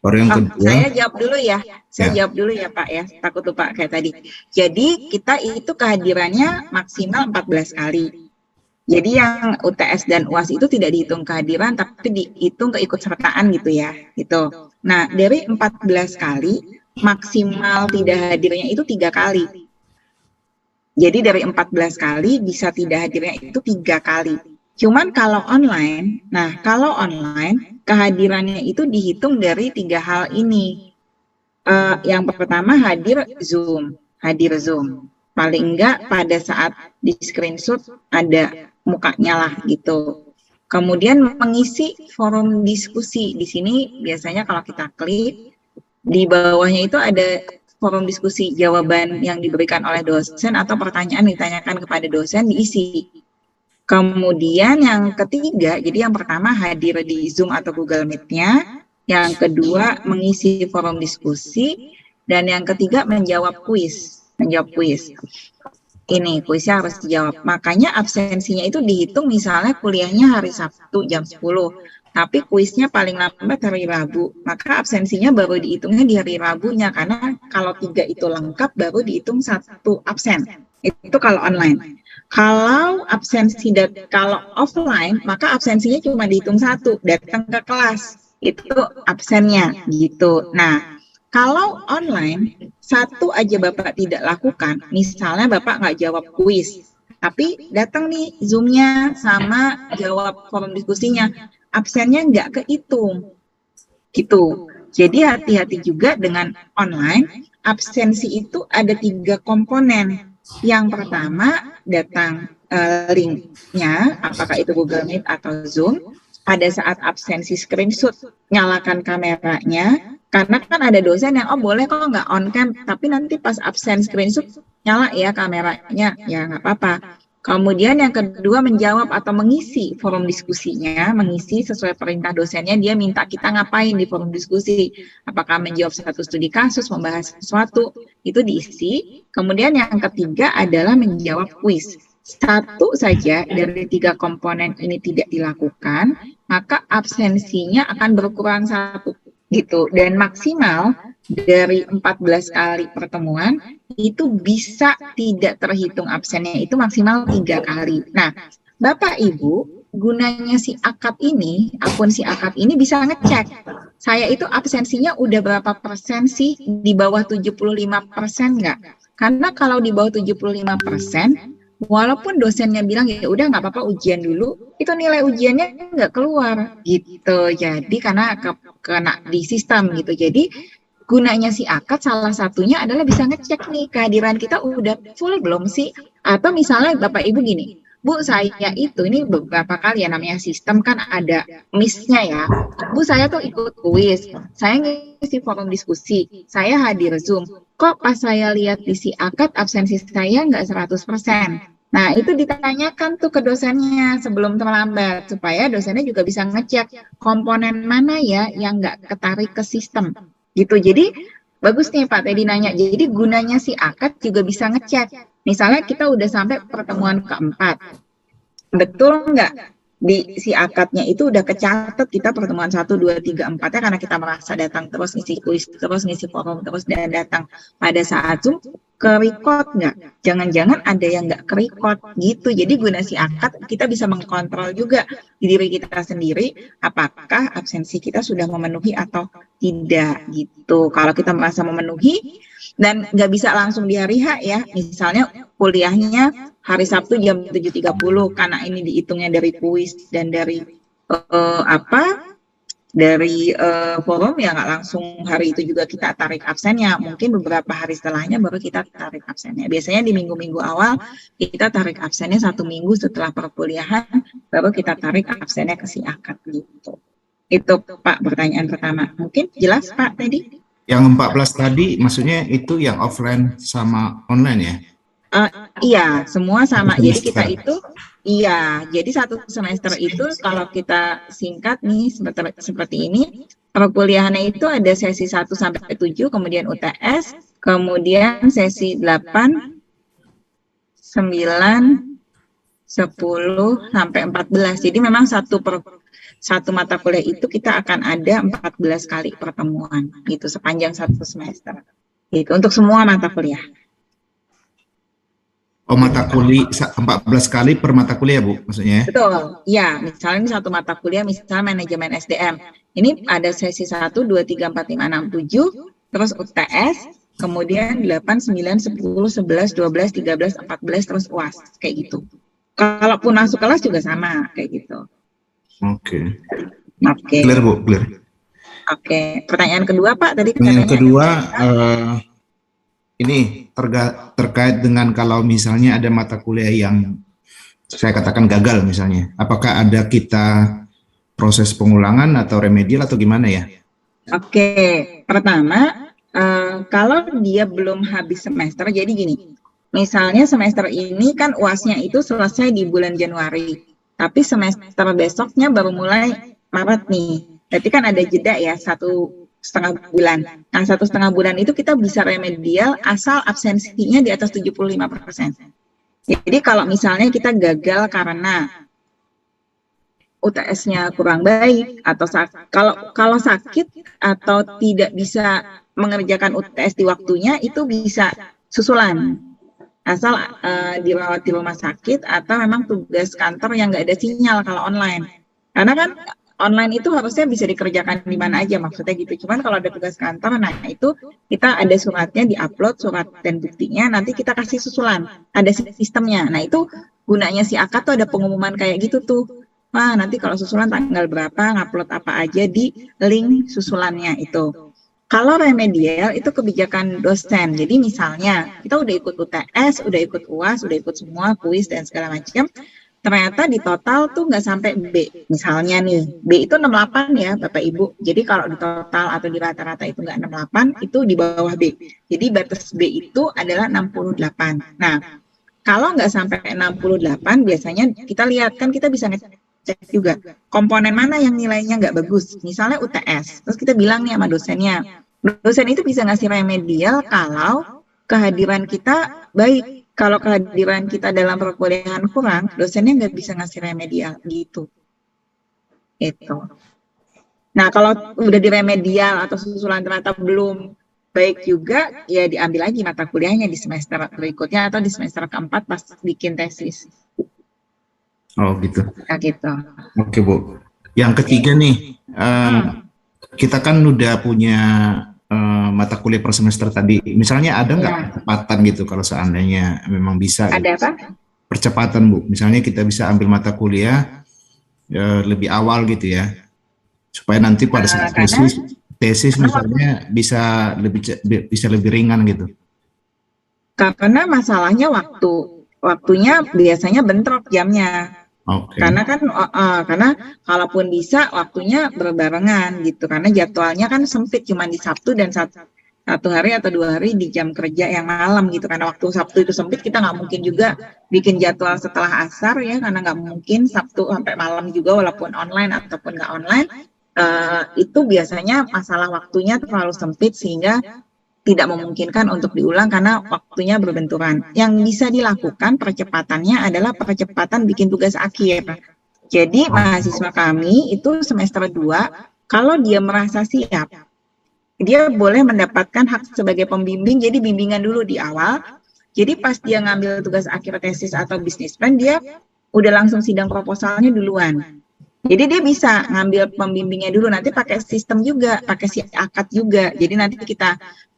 Baru yang kedua. Saya jawab dulu ya. Jawab dulu ya Pak ya. Takut lupa kayak tadi. Jadi kita itu kehadirannya maksimal 14 kali. Jadi yang UTS dan UAS itu tidak dihitung kehadiran, tapi dihitung keikutsertaan gitu ya. Gitu. Nah, dari 14 kali, maksimal tidak hadirnya itu 3 kali. Jadi dari 14 kali bisa tidak hadirnya itu 3 kali. Cuman kalau online, kehadirannya itu dihitung dari 3 hal ini. Yang pertama hadir Zoom. Paling enggak pada saat di screenshot ada mukanya lah gitu. Kemudian mengisi forum diskusi. Di sini biasanya kalau kita klik, di bawahnya itu ada forum diskusi, jawaban yang diberikan oleh dosen atau pertanyaan ditanyakan kepada dosen diisi. Kemudian yang ketiga, jadi yang pertama hadir di Zoom atau Google Meet-nya, yang kedua mengisi forum diskusi, dan yang ketiga menjawab kuis. Ini kuisnya harus dijawab. Makanya absensinya itu dihitung misalnya kuliahnya hari Sabtu jam 10, tapi kuisnya paling lambat hari Rabu. Maka absensinya baru dihitungnya di hari Rabunya, karena kalau 3 itu lengkap baru dihitung 1 absen. Itu kalau online. Kalau kalau offline, maka absensinya cuma dihitung 1, datang ke kelas. Itu absennya gitu. Nah, kalau online, 1 aja Bapak tidak lakukan, misalnya Bapak nggak jawab kuis, tapi datang nih Zoom-nya sama jawab forum diskusinya, absennya nggak kehitung. Gitu. Jadi hati-hati juga dengan online, absensi itu ada 3 komponen. Yang pertama, datang link-nya, apakah itu Google Meet atau Zoom. Pada saat absensi screenshot, nyalakan kameranya, karena kan ada dosen yang, boleh kok nggak on cam, tapi nanti pas absen screenshot, nyala ya kameranya, ya nggak apa-apa. Kemudian yang kedua, menjawab atau mengisi forum diskusinya, mengisi sesuai perintah dosennya, dia minta kita ngapain di forum diskusi. Apakah menjawab satu studi kasus, membahas sesuatu, itu diisi. Kemudian yang ketiga adalah menjawab kuis. 1 saja dari 3 komponen ini tidak dilakukan, maka absensinya akan berkurang 1 gitu. Dan maksimal dari 14 kali pertemuan itu bisa tidak terhitung absennya itu maksimal 3 kali. Nah, Bapak Ibu, gunanya si akad ini, akun si akad ini bisa ngecek. Saya itu absensinya udah berapa persen sih, di bawah 75% nggak? Karena kalau di bawah 75%, walaupun dosennya bilang ya udah nggak apa-apa ujian dulu, itu nilai ujiannya nggak keluar gitu. Jadi karena kena di sistem gitu. Jadi gunanya si akad salah satunya adalah bisa ngecek nih kehadiran kita udah full belum sih? Atau misalnya Bapak Ibu gini, Bu saya itu ini beberapa kali ya namanya sistem kan ada miss-nya ya. Bu saya tuh ikut kuis, saya ngisi forum diskusi, saya hadir Zoom. Kok pas saya lihat di si akad absensi saya nggak 100%. Nah itu ditanyakan tuh ke dosennya sebelum terlambat supaya dosennya juga bisa ngecek komponen mana ya yang nggak ketarik ke sistem gitu. Jadi bagus nih Pak Teddy nanya. Jadi gunanya si akad juga bisa ngecek. Misalnya kita udah sampai pertemuan keempat, betul nggak? Di si akadnya itu udah kecatat kita pertemuan 1, 2, 3, 4-nya karena kita merasa datang terus ngisi kuis, terus ngisi forum, terus dan datang pada saat Zoom, ke-record nggak? Jangan-jangan ada yang nggak ke-record gitu. Jadi guna si akad kita bisa mengkontrol juga di diri kita sendiri apakah absensi kita sudah memenuhi atau tidak gitu. Kalau kita merasa memenuhi dan nggak bisa langsung di hari H ya, misalnya kuliahnya hari Sabtu jam 7.30 karena ini dihitungnya dari kuis dan dari forum ya nggak langsung hari itu juga kita tarik absennya, mungkin beberapa hari setelahnya baru kita tarik absennya. Biasanya di minggu-minggu awal kita tarik absennya 1 minggu setelah perkuliahan baru kita tarik absennya ke si akad gitu. Itu Pak pertanyaan pertama. Mungkin jelas Pak tadi? Yang 14 tadi maksudnya itu yang offline sama online ya? Iya, semua sama. Jadi kita Semester. itu, iya, jadi satu semester itu kalau kita singkat nih seperti ini, perkuliahannya itu ada sesi 1 sampai 7, kemudian UTS, kemudian sesi 8, 9, 10 sampai 14. Jadi memang satu mata kuliah itu kita akan ada 14 kali pertemuan gitu sepanjang satu semester. Itu untuk semua mata kuliah. Oh, mata kuliah 14 kali per mata kuliah, Bu, maksudnya? Betul. Ya, misalnya ini satu mata kuliah, misalnya manajemen SDM. Ini ada sesi 1, 2, 3, 4, 5, 6, 7, terus UTS, kemudian 8, 9, 10, 11, 12, 13, 14, terus UAS, kayak gitu. Kalaupun masuk kelas juga sama, kayak gitu. Oke. Oke. Clear, Bu, clear. Oke. Pertanyaan kedua, Pak, tadi Yang katanya. kedua, ini terkait dengan kalau misalnya ada mata kuliah yang saya katakan gagal misalnya, apakah ada kita proses pengulangan atau remedial atau gimana ya? Oke, pertama, kalau dia belum habis semester, jadi gini, misalnya semester ini kan UASnya itu selesai di bulan Januari, tapi semester besoknya baru mulai Maret nih, berarti kan ada jeda ya 1,5 bulan. Nah, 1,5 bulan itu kita bisa remedial asal absensinya di atas 75%. Jadi kalau misalnya kita gagal karena UTS-nya kurang baik atau kalau sakit atau tidak bisa mengerjakan UTS di waktunya, itu bisa susulan asal dirawat di rumah sakit atau memang tugas kantor yang nggak ada sinyal kalau online. Karena kan online itu harusnya bisa dikerjakan di mana aja, maksudnya gitu. Cuman kalau ada tugas kantor, nah itu kita ada suratnya, diupload surat dan buktinya, nanti kita kasih susulan, ada sistemnya. Nah itu gunanya si akad tuh ada pengumuman kayak gitu tuh. Wah, nanti kalau susulan tanggal berapa, ngupload apa aja di link susulannya itu. Kalau remedial itu kebijakan dosen. Jadi misalnya kita udah ikut UTS, udah ikut UAS, udah ikut semua kuis dan segala macam. Ternyata di total tuh nggak sampai B. Misalnya nih, B itu 68 ya Bapak Ibu. Jadi kalau di total atau di rata-rata itu nggak 68, itu di bawah B. Jadi batas B itu adalah 68. Nah, kalau nggak sampai 68, biasanya kita lihat, kan kita bisa ngecek juga komponen mana yang nilainya nggak bagus. Misalnya UTS, terus kita bilang nih sama dosennya, dosen itu bisa ngasih remedial kalau kehadiran kita baik. Kalau kehadiran kita dalam perkuliahan kurang, dosennya nggak bisa ngasih remedial gitu. Itu. Nah, kalau udah di remedial atau susulan ternyata belum baik juga, ya diambil lagi mata kuliahnya di semester berikutnya atau di semester keempat pas bikin tesis. Oh gitu. Nah, gitu. Oke, Bu. Yang ketiga nih, kita kan udah punya mata kuliah per semester tadi. Misalnya ada nggak percepatan gitu kalau seandainya memang bisa? Ada apa? Percepatan, Bu. Misalnya kita bisa ambil mata kuliah lebih awal gitu ya, supaya nanti pada saat tesis misalnya bisa lebih ringan gitu. Karena masalahnya waktunya biasanya bentrok jamnya. Okay. Karena kan karena kalaupun bisa waktunya berbarengan gitu, karena jadwalnya kan sempit cuma di Sabtu dan satu hari atau 2 hari di jam kerja yang malam gitu. Karena waktu Sabtu itu sempit, kita nggak mungkin juga bikin jadwal setelah asar ya, karena nggak mungkin Sabtu sampai malam juga walaupun online ataupun nggak online. Itu biasanya masalah waktunya terlalu sempit sehingga tidak memungkinkan untuk diulang karena waktunya berbenturan. Yang bisa dilakukan percepatannya adalah percepatan bikin tugas akhir. Jadi mahasiswa kami itu semester 2, kalau dia merasa siap, dia boleh mendapatkan hak sebagai pembimbing, jadi bimbingan dulu di awal. Jadi pas dia ngambil tugas akhir tesis atau bisnis plan, dia udah langsung sidang proposalnya duluan. Jadi dia bisa ngambil pembimbingnya dulu, nanti pakai sistem juga, pakai si akad juga. Jadi nanti kita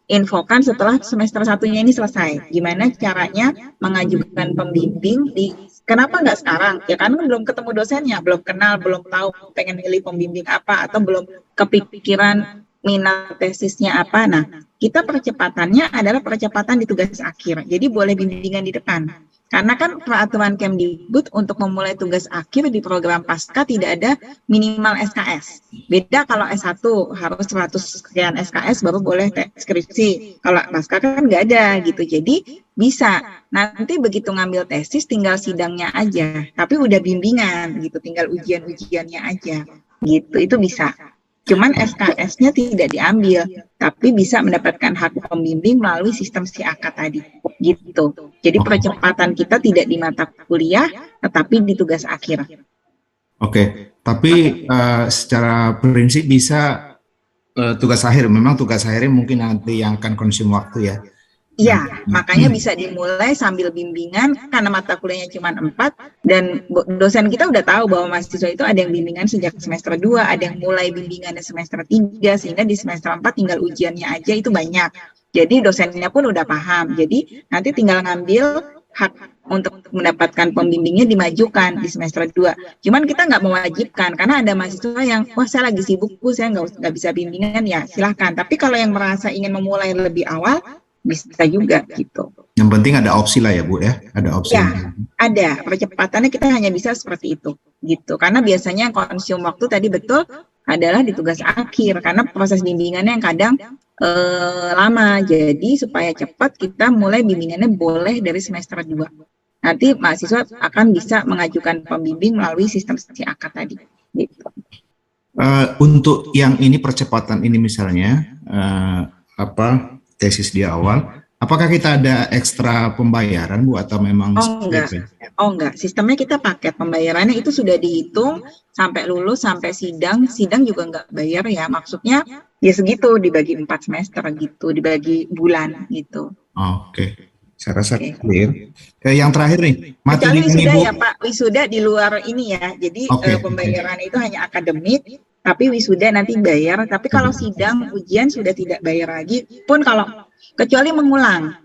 infokan setelah semester 1-nya ini selesai. Gimana caranya mengajukan pembimbing kenapa nggak sekarang? Ya karena belum ketemu dosennya, belum kenal, belum tahu pengen milih pembimbing apa, atau belum kepikiran minat tesisnya apa. Nah, kita percepatannya adalah percepatan di tugas akhir. Jadi boleh bimbingan di depan. Karena kan peraturan Kemdikbud untuk memulai tugas akhir di program pasca tidak ada minimal SKS. Beda kalau S1 harus 100 sekian SKS baru boleh skripsi. Kalau pasca kan nggak ada gitu. Jadi bisa. Nanti begitu ngambil tesis tinggal sidangnya aja. Tapi udah bimbingan gitu, tinggal ujian-ujiannya aja. Gitu, itu bisa. Cuman SKS-nya tidak diambil, tapi bisa mendapatkan hak pembimbing melalui sistem SIAKA tadi, gitu. Jadi percepatan kita tidak di mata kuliah, tetapi di tugas akhir. Oke, tapi secara prinsip bisa tugas akhir, memang tugas akhirnya mungkin nanti yang akan konsum waktu ya. Iya, makanya bisa dimulai sambil bimbingan karena mata kuliahnya cuma 4 dan dosen kita udah tahu bahwa mahasiswa itu ada yang bimbingan sejak semester 2, ada yang mulai bimbingannya semester 3 sehingga di semester 4 tinggal ujiannya aja itu banyak. Jadi dosennya pun udah paham. Jadi nanti tinggal ngambil hak untuk mendapatkan pembimbingnya dimajukan di semester 2. Cuman kita nggak mewajibkan karena ada mahasiswa yang wah saya lagi sibuk Bu, saya nggak bisa bimbingan ya silahkan. Tapi kalau yang merasa ingin memulai lebih awal bisa juga gitu. Yang penting ada opsi lah ya Bu ya, ada opsi. Ya, ada. Percepatannya kita hanya bisa seperti itu gitu. Karena biasanya yang konsum waktu tadi betul adalah di tugas akhir karena proses bimbingannya yang kadang lama. Jadi supaya cepat kita mulai bimbingannya boleh dari semester 2. Nanti mahasiswa akan bisa mengajukan pembimbing melalui sistem SIAKA tadi gitu. Untuk yang ini percepatan ini misalnya tesis di awal, apakah kita ada ekstra pembayaran Bu atau memang? Oh enggak, sistemnya kita paket pembayarannya itu sudah dihitung sampai lulus sampai sidang juga enggak bayar ya, maksudnya ya segitu dibagi 4 semester gitu, dibagi bulan gitu. Oke. Saya rasa clear. Yang terakhir nih, materi wisuda ya Pak, wisuda di luar ini ya, jadi pembayaran itu hanya akademik. Tapi wisuda nanti bayar, tapi kalau sidang ujian sudah tidak bayar lagi pun kalau kecuali mengulang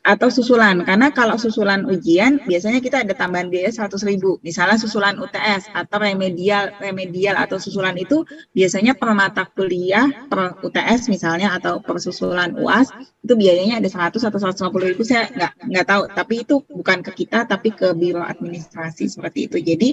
atau susulan, karena kalau susulan ujian biasanya kita ada tambahan biaya 100.000, misalnya susulan UTS atau remedial atau susulan itu biasanya per mata kuliah per UTS misalnya atau per susulan UAS itu biayanya ada 100 atau 150.000, saya nggak tahu, tapi itu bukan ke kita tapi ke biro administrasi seperti itu. Jadi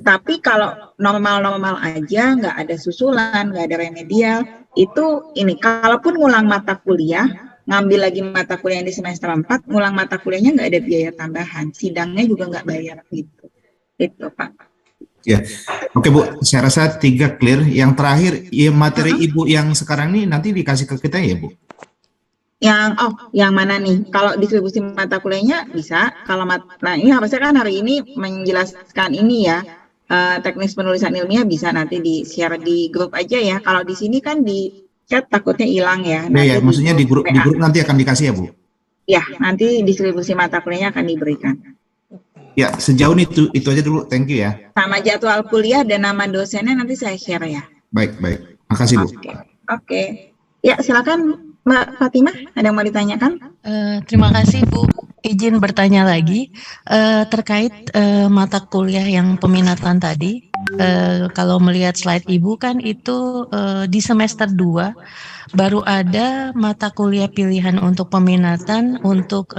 tapi kalau normal aja nggak ada susulan, nggak ada remedial itu ini, kalaupun ngulang mata kuliah ngambil lagi mata kuliah di semester 4, ngulang mata kuliahnya nggak ada biaya tambahan, sidangnya juga nggak bayar gitu. Itu Pak. Ya, oke Bu, saya rasa 3 clear. Yang terakhir, ya materi Ibu yang sekarang ini nanti dikasih ke kita ya Bu? Yang mana nih? Kalau distribusi mata kuliahnya bisa. Kalau nah ini harusnya kan hari ini menjelaskan ini ya, teknis penulisan ilmiah bisa nanti di share di grup aja ya. Kalau di sini kan di chat takutnya hilang ya. Ya, maksudnya di grup nanti akan dikasih ya Bu? Ya, nanti distribusi mata kuliahnya akan diberikan. Ya, sejauh ini itu aja dulu, thank you ya. Sama jadwal kuliah dan nama dosennya nanti saya share ya. Baik. Makasih Bu. Oke. Ya, silakan Mbak Fatimah, ada yang mau ditanyakan? Terima kasih Bu. Izin bertanya lagi terkait mata kuliah yang peminatan tadi. Kalau melihat slide Ibu kan itu di semester 2 baru ada mata kuliah pilihan untuk peminatan untuk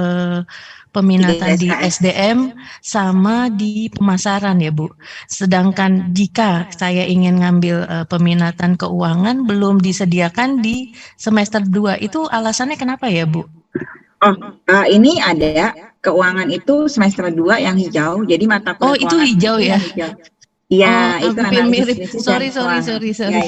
peminatan di SDM sama di pemasaran ya Bu. Sedangkan jika saya ingin ngambil peminatan keuangan belum disediakan di semester 2, itu alasannya kenapa ya Bu? Ini ada keuangan itu semester 2 yang hijau, jadi mata kuliah itu hijau ya? Iya, itu mirip. Sorry. Ya.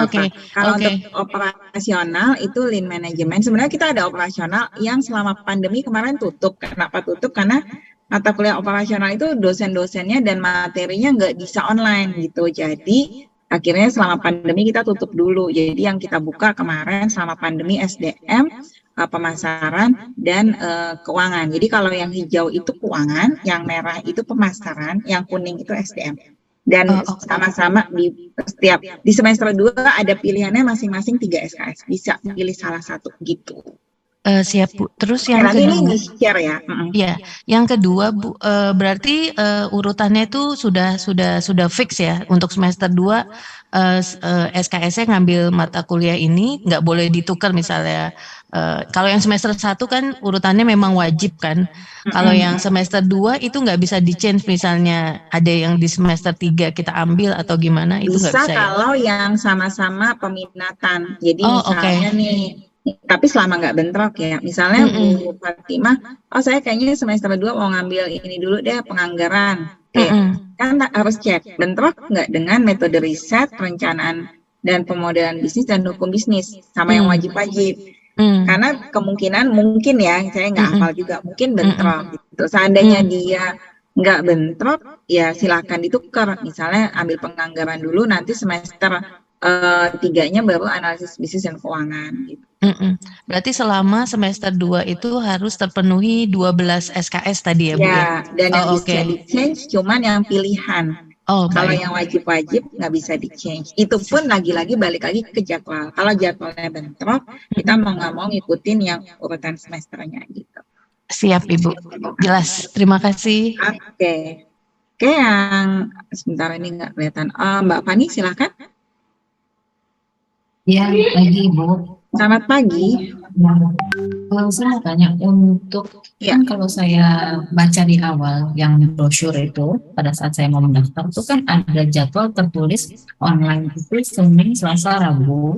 Oke. Kalau untuk operasional itu lean management. Sebenarnya kita ada operasional yang selama pandemi kemarin tutup. Kenapa tutup? Karena mata kuliah operasional itu dosen-dosennya dan materinya nggak bisa online gitu. Jadi akhirnya selama pandemi kita tutup dulu. Jadi yang kita buka kemarin selama pandemi SDM, pemasaran dan keuangan. Jadi kalau yang hijau itu keuangan, yang merah itu pemasaran, yang kuning itu SDM. Dan sama-sama di semester 2 ada pilihannya masing-masing 3 SKS. Bisa pilih salah satu gitu. Siap Bu. Terus yang nanti kedua, ini di-share ya. Ya, yang kedua Bu, berarti urutannya itu sudah fix ya untuk semester 2 SKS-nya ngambil mata kuliah ini nggak boleh ditukar misalnya. Kalau yang semester 1 kan urutannya memang wajib kan. Kalau yang semester 2 itu nggak bisa di-change, misalnya ada yang di semester 3 kita ambil atau gimana, itu nggak bisa ya? Kalau yang sama-sama peminatan. Jadi misalnya nih, tapi selama nggak bentrok ya, misalnya Bu Fatimah, saya kayaknya semester 2 mau ngambil ini dulu deh, penganggaran. Kan harus cek, bentrok nggak dengan metode riset, perencanaan dan pemodelan bisnis dan hukum bisnis sama yang wajib-wajib. Karena kemungkinan mungkin ya, saya nggak hafal juga, mungkin bentrok gitu. Seandainya dia nggak bentrok, ya silakan ditukar. Misalnya ambil penganggaran dulu, nanti semester 3-nya baru analisis bisnis dan keuangan gitu. Berarti selama semester 2 itu harus terpenuhi 12 SKS tadi ya Bu ya? Dan yang bisa di-change cuman yang pilihan. Kalau yang wajib-wajib nggak bisa di-change. Itu pun lagi-lagi balik lagi ke jadwal. Kalau jadwalnya bentrok, kita mau nggak mau ngikutin yang urutan semesternya gitu. Siap Ibu, jelas. Terima kasih. Oke, yang sebentar ini nggak kelihatan. Mbak Fani silakan. Ya, pagi Ibu. Selamat pagi. Saya mau tanya untuk kan kalau saya baca di awal yang brosur itu pada saat saya mau mendaftar itu kan ada jadwal tertulis online itu Senin, Selasa, Rabu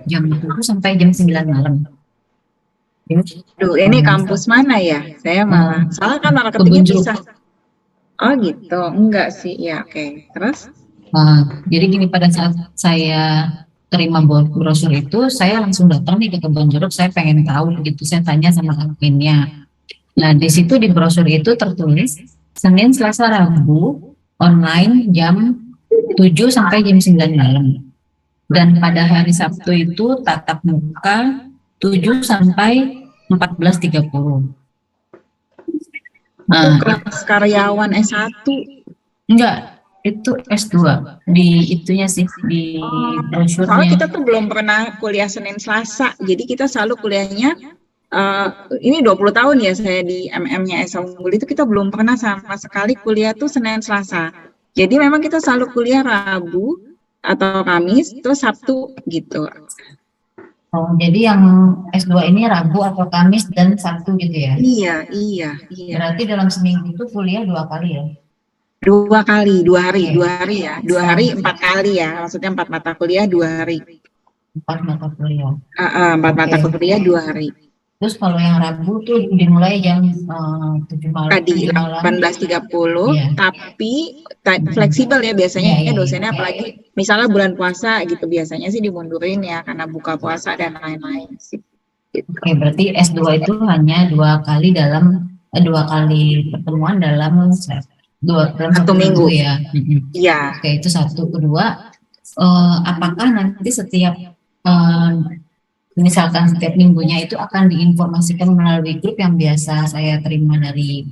jam 7 sampai jam 9 malam. Duh, ini kampus mana ya? Saya malah soalnya kan marketingnya bisa. Oh gitu, enggak sih ya. Oke. Terus? Jadi gini, pada saat saya terima brosur itu, saya langsung datang nih ke Kebon Jeruk, saya pengen tahu gitu, saya tanya sama adminnya. Nah di situ di brosur itu tertulis Senin, Selasa, Rabu online jam 7 sampai jam 9 malam. Dan pada hari Sabtu itu tatap muka 7 sampai 14.30. Kelas karyawan S1? Enggak. Itu S2 di itunya sih di brosurnya. Soalnya kita tuh belum pernah kuliah Senin Selasa, jadi kita selalu kuliahnya ini 20 tahun ya saya di MM-nya Esa Unggul itu kita belum pernah sama sekali kuliah tuh Senin Selasa. Jadi memang kita selalu kuliah Rabu atau Kamis terus Sabtu gitu. Jadi yang S2 ini Rabu atau Kamis dan Sabtu gitu ya? Iya. Berarti dalam seminggu itu kuliah 2 kali ya? 2 kali, 2 hari ya. 2 hari 4 kali ya, maksudnya 4 mata kuliah 2 hari. 4 mata kuliah. 4 mata kuliah 2 hari. Terus kalau yang Rabu tuh dimulai jam 7 malam. Tadi 18.30, tapi fleksibel ya biasanya dosennya, apalagi misalnya bulan puasa gitu, biasanya sih dimundurin ya karena buka puasa dan lain-lain sih. Gitu. Oke, berarti S2 itu hanya 2 kali pertemuan dalam satu minggu ya. Iya. Oke, itu satu. Kedua, apakah nanti setiap misalkan setiap minggunya itu akan diinformasikan melalui grup yang biasa saya terima dari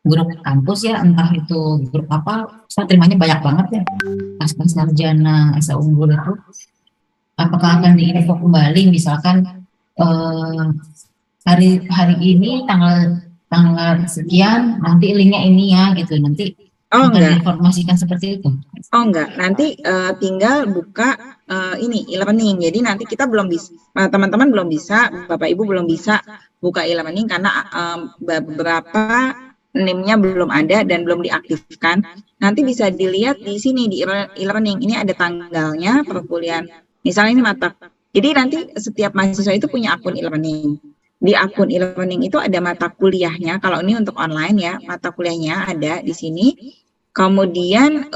grup kampus ya, entah itu grup apa, saya terimanya banyak banget ya, pasca sarjana Esa Unggul itu. Apakah akan diinfo kembali misalkan hari ini tanggal sekian, nanti linknya ini ya gitu, nanti diinformasikan seperti itu? Enggak, nanti tinggal buka ini e-learning, jadi nanti kita belum bisa, teman-teman belum bisa, Bapak Ibu belum bisa buka e-learning karena beberapa NIM-nya belum ada dan belum diaktifkan. Nanti bisa dilihat di sini di e-learning, ini ada tanggalnya perkuliahan, misalnya ini mata, jadi nanti setiap mahasiswa itu punya akun e-learning. Di akun e-learning itu ada mata kuliahnya. Kalau ini untuk online ya, mata kuliahnya ada di sini. Kemudian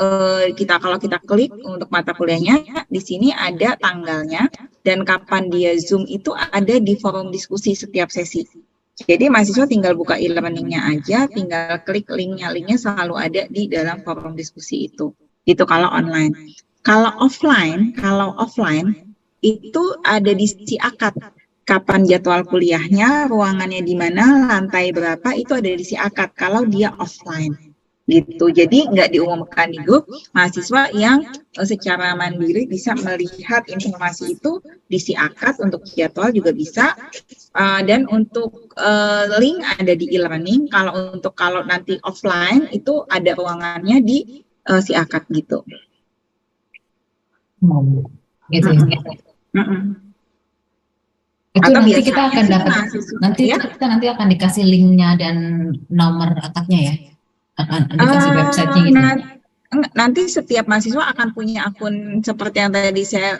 kalau kita klik untuk mata kuliahnya, di sini ada tanggalnya dan kapan dia Zoom itu ada di forum diskusi setiap sesi. Jadi mahasiswa tinggal buka e-learningnya aja, tinggal klik linknya selalu ada di dalam forum diskusi itu. Itu kalau online. Kalau offline itu ada di sisi akad. Kapan jadwal kuliahnya, ruangannya di mana, lantai berapa, itu ada di si akad kalau dia offline. gitu. Jadi nggak diumumkan di grup, mahasiswa yang secara mandiri bisa melihat informasi itu di si akad, untuk jadwal juga bisa, dan untuk link ada di e-learning. Kalau nanti offline itu ada ruangannya di si akad gitu. Gitu ya. Itu Atau nanti kita akan dapat, nanti ya? kita nanti akan dikasih linknya dan nomor akadnya ya, akan dikasih websitenya gitu. Nanti setiap mahasiswa akan punya akun seperti yang tadi saya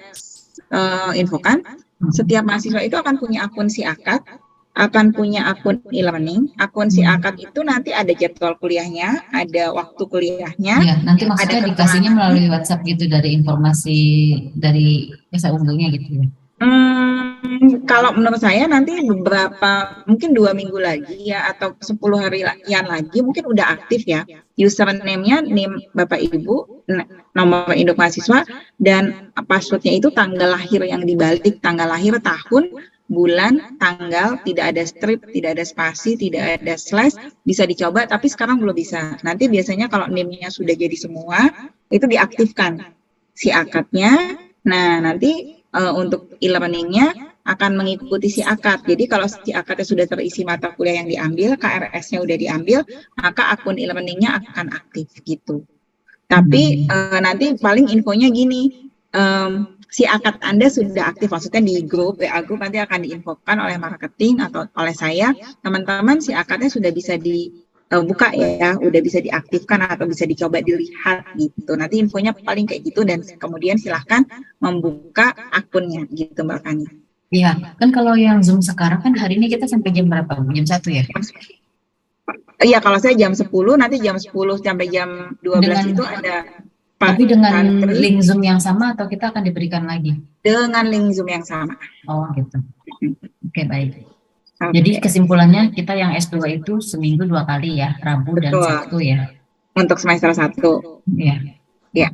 infokan. Setiap mahasiswa itu akan punya akun si akad, akan punya akun e-learning. Akun si akad itu nanti ada jadwal kuliahnya, ada waktu kuliahnya. Ya, nanti maksudnya dikasihnya melalui WhatsApp gitu, dari informasi dari Esa Unggulnya gitu ya. Kalau menurut saya nanti mungkin 2 minggu lagi ya, atau 10 harian lagi mungkin udah aktif ya. Username-nya, name Bapak Ibu, nomor induk mahasiswa, dan passwordnya itu tanggal lahir yang dibalik, tanggal lahir, tahun, bulan, tanggal, tidak ada strip, tidak ada spasi, tidak ada slash. Bisa dicoba, tapi sekarang belum bisa. Nanti biasanya kalau name-nya sudah jadi semua, itu diaktifkan si akadnya. Nah, nanti untuk e-learning-nya akan mengikuti si akad. Jadi kalau si akadnya sudah terisi mata kuliah yang diambil, KRS-nya udah diambil, maka akun e-learning-nya akan aktif gitu. Tapi nanti paling infonya gini, si akad Anda sudah aktif, maksudnya di grup, WA grup nanti akan diinfokan oleh marketing atau oleh saya, teman-teman si akadnya sudah bisa buka ya, udah bisa diaktifkan atau bisa dicoba dilihat gitu. Nanti infonya paling kayak gitu, dan kemudian silahkan membuka akunnya gitu Mbak Fani. Iya, kan kalau yang Zoom sekarang kan hari ini kita sampai jam berapa? Jam 1 ya? Iya, kalau saya jam 10, nanti jam 10 sampai jam 12 itu ada. Tapi dengan link Zoom yang sama atau kita akan diberikan lagi? Dengan link Zoom yang sama. Oh gitu. Oke, baik. Jadi kesimpulannya kita yang S2 itu seminggu 2 kali ya, Rabu dan Sabtu ya. Untuk semester 1. Iya. Ya.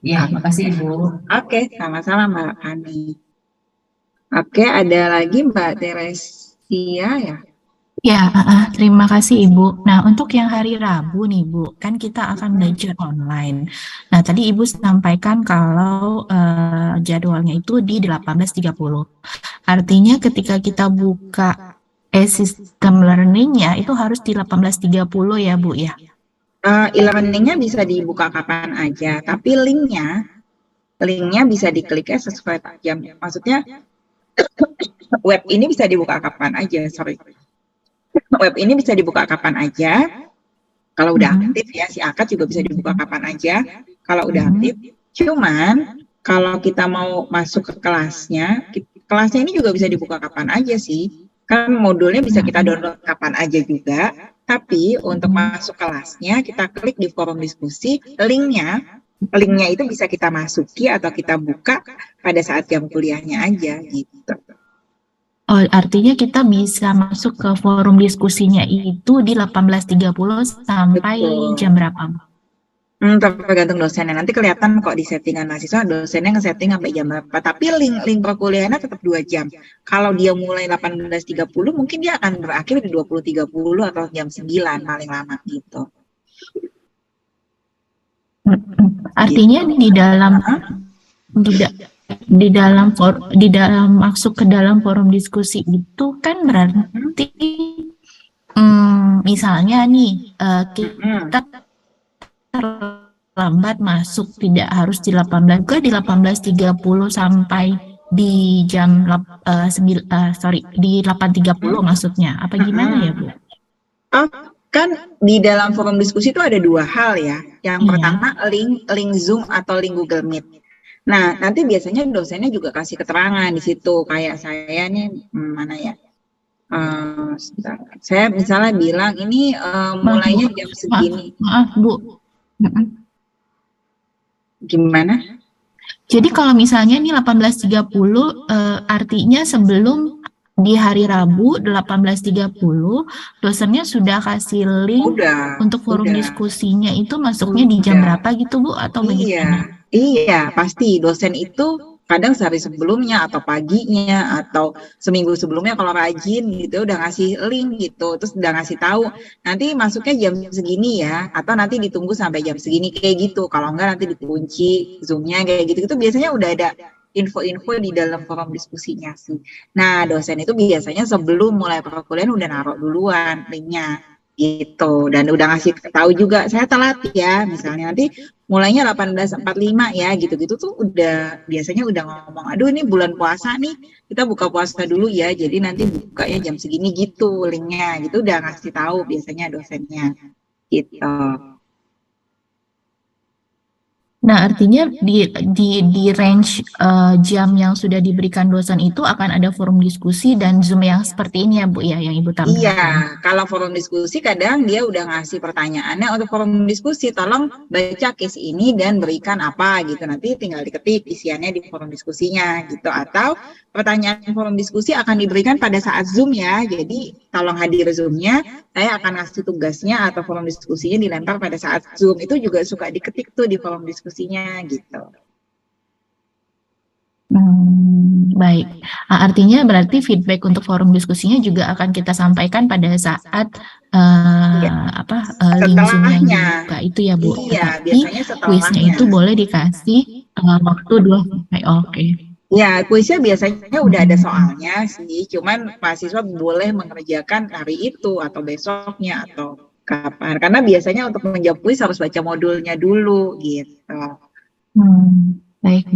Ya, makasih Ibu. Oke, sama-sama Mbak Ani. Oke, ada lagi Mbak Teresia ya? Ya, terima kasih Ibu. Nah, untuk yang hari Rabu nih Bu, kan kita akan belajar online. Nah, tadi Ibu sampaikan kalau jadwalnya itu di 18.30. Artinya ketika kita buka sistem learning-nya itu harus di 18.30 ya Bu ya? E-learning-nya bisa dibuka kapan aja, tapi linknya bisa dikliknya sesuai jam. Maksudnya web ini bisa dibuka kapan aja, Web ini bisa dibuka kapan aja, kalau udah aktif ya, si akad juga bisa dibuka kapan aja, kalau udah aktif. Cuman, kalau kita mau masuk ke kelasnya ini juga bisa dibuka kapan aja sih. Kan modulnya bisa kita download kapan aja juga, tapi untuk masuk kelasnya, kita klik di forum diskusi, linknya itu bisa kita masuki atau kita buka pada saat jam kuliahnya aja gitu. Oh, artinya kita bisa masuk ke forum diskusinya itu di 18.30 sampai jam berapa? Tergantung dosennya. Nanti kelihatan kok di settingan mahasiswa, dosennya nge-setting sampai jam berapa. Tapi link perkuliahannya tetap 2 jam. Kalau dia mulai 18.30, mungkin dia akan berakhir di 20.30 atau jam 9 paling lama gitu. Artinya di dalam masuk ke dalam forum diskusi itu kan berarti misalnya nih kita terlambat masuk, tidak harus di 18 ke di 18.30 sampai di jam di 8.30 maksudnya apa gimana ya Bu? Kan di dalam forum diskusi itu ada 2 hal ya. Yang pertama link Zoom atau link Google Meet. Nah, nanti biasanya dosennya juga kasih keterangan di situ. Kayak saya nih, mana ya? Saya misalnya bilang ini mulainya jam segini. Maaf Bu. Gimana? Jadi kalau misalnya nih 18.30 artinya sebelum di hari Rabu 18.30 dosennya sudah kasih link untuk forum diskusinya itu masuknya di jam berapa gitu Bu atau bagaimana? Iya, pasti dosen itu kadang sehari sebelumnya atau paginya atau seminggu sebelumnya kalau rajin gitu udah ngasih link gitu, terus udah ngasih tahu nanti masuknya jam segini ya, atau nanti ditunggu sampai jam segini kayak gitu. Kalau enggak nanti dikunci Zoom-nya kayak gitu. Itu biasanya udah ada info-info di dalam forum diskusinya sih. Nah, dosen itu biasanya sebelum mulai perkuliahan udah naruh duluan linknya gitu, dan udah ngasih tahu juga saya telat ya, misalnya nanti mulainya 18.45 ya, gitu-gitu tuh udah biasanya udah ngomong, aduh ini bulan puasa nih, kita buka puasa dulu ya, jadi nanti bukanya jam segini gitu linknya, gitu udah ngasih tahu biasanya dosennya gitu. Nah, artinya di range jam yang sudah diberikan dosen itu akan ada forum diskusi dan Zoom yang seperti ini ya Bu ya, yang Ibu tampilkan. Iya, kalau forum diskusi kadang dia udah ngasih pertanyaannya untuk forum diskusi, tolong baca case ini dan berikan apa gitu, nanti tinggal diketik isiannya di forum diskusinya gitu, atau pertanyaan forum diskusi akan diberikan pada saat Zoom ya, jadi tolong hadir Zoom-nya, saya akan ngasih tugasnya atau forum diskusinya dilempar pada saat Zoom, itu juga suka diketik tuh di forum diskusinya gitu. Baik, artinya berarti feedback untuk forum diskusinya juga akan kita sampaikan pada saat link Zoom yang dibuka itu ya Bu. Iya, Tetapi kuisnya itu boleh dikasih waktu 2 oke. Ya, kuisnya biasanya udah ada soalnya sih, cuman mahasiswa boleh mengerjakan hari itu atau besoknya atau kapan. Karena biasanya untuk menjawab kuis harus baca modulnya dulu gitu. Baik.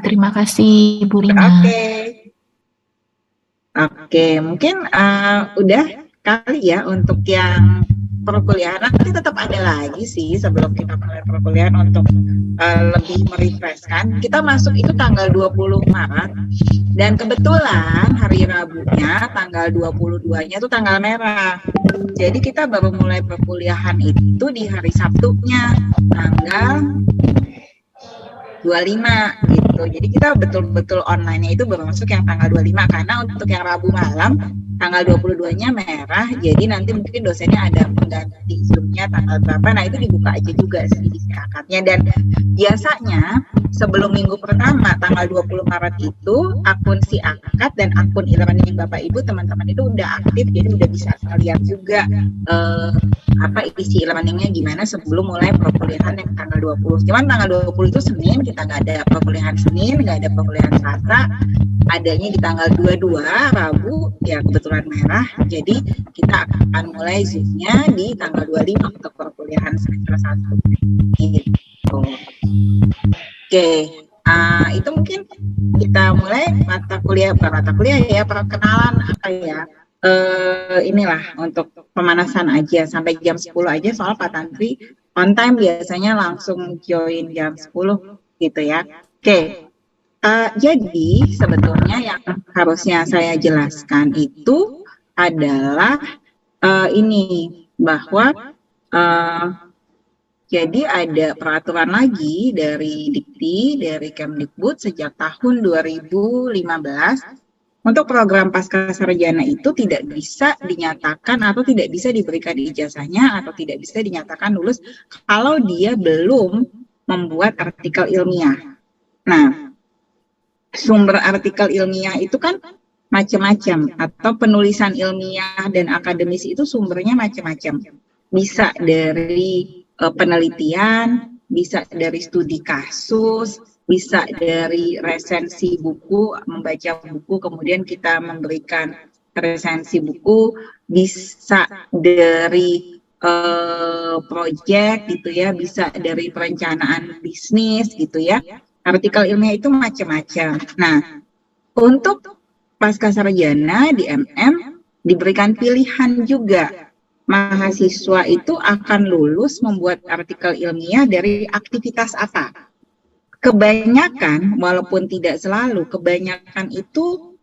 Terima kasih Bu Rina. Oke, mungkin udah kali ya untuk yang perkuliahan. Nanti tetap ada lagi sih sebelum kita mulai perkuliahan untuk lebih merefreshkan. Kita masuk itu tanggal 20 Maret dan kebetulan hari Rabunya tanggal 22-nya itu tanggal merah. Jadi kita baru mulai perkuliahan itu di hari Sabtunya tanggal 25 gitu. Jadi kita betul-betul online-nya itu baru masuk yang tanggal 25, karena untuk yang Rabu malam tanggal 22-nya merah. Jadi nanti mungkin dosennya ada mengganti Zoom-nya tanggal berapa. Nah, itu dibuka aja juga sih di akadnya. Dan biasanya sebelum minggu pertama tanggal 20 Maret itu akun si akad dan akun e-learning Bapak Ibu teman-teman itu udah aktif, jadi udah bisa lihat juga isi e-learning-nya gimana sebelum mulai perkuliahan yang tanggal 20. Cuman tanggal 20 itu Senin, kita nggak ada perkuliahan Senin, nggak ada perkuliahan Selasa, adanya di tanggal 22 Rabu ya kebetulan merah, jadi kita akan mulai Zoom-nya di tanggal 25 untuk perkuliahan semester 1 gitu. Oke, itu mungkin kita mulai perkenalan inilah untuk pemanasan aja sampai jam 10 aja, soal Pak Tantri on time biasanya langsung join jam 10 gitu ya. Oke. Jadi sebetulnya yang harusnya saya jelaskan itu adalah ini, bahwa jadi ada peraturan lagi dari Dikti, dari Kemdikbud sejak tahun 2015 untuk program Pascasarjana itu tidak bisa dinyatakan atau tidak bisa diberikan ijazahnya atau tidak bisa dinyatakan lulus kalau dia belum membuat artikel ilmiah. Nah, sumber artikel ilmiah itu kan macam-macam, atau penulisan ilmiah dan akademis itu sumbernya macam-macam. Bisa dari penelitian, bisa dari studi kasus, bisa dari resensi buku, membaca buku, kemudian kita memberikan resensi buku, bisa dari proyek gitu ya, bisa dari perencanaan bisnis gitu ya. Artikel ilmiah itu macam-macam. Nah, untuk Pascasarjana di MM diberikan pilihan juga. Mahasiswa itu akan lulus membuat artikel ilmiah dari aktivitas apa? Kebanyakan, walaupun tidak selalu, kebanyakan itu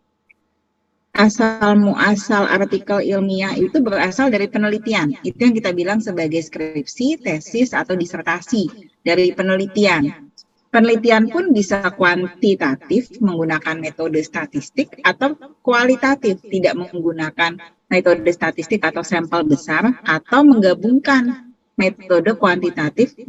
asal muasal artikel ilmiah itu berasal dari penelitian. Itu yang kita bilang sebagai skripsi, tesis, atau disertasi dari penelitian. Penelitian pun bisa kuantitatif menggunakan metode statistik atau kualitatif tidak menggunakan metode statistik atau sampel besar, atau menggabungkan metode kuantitatif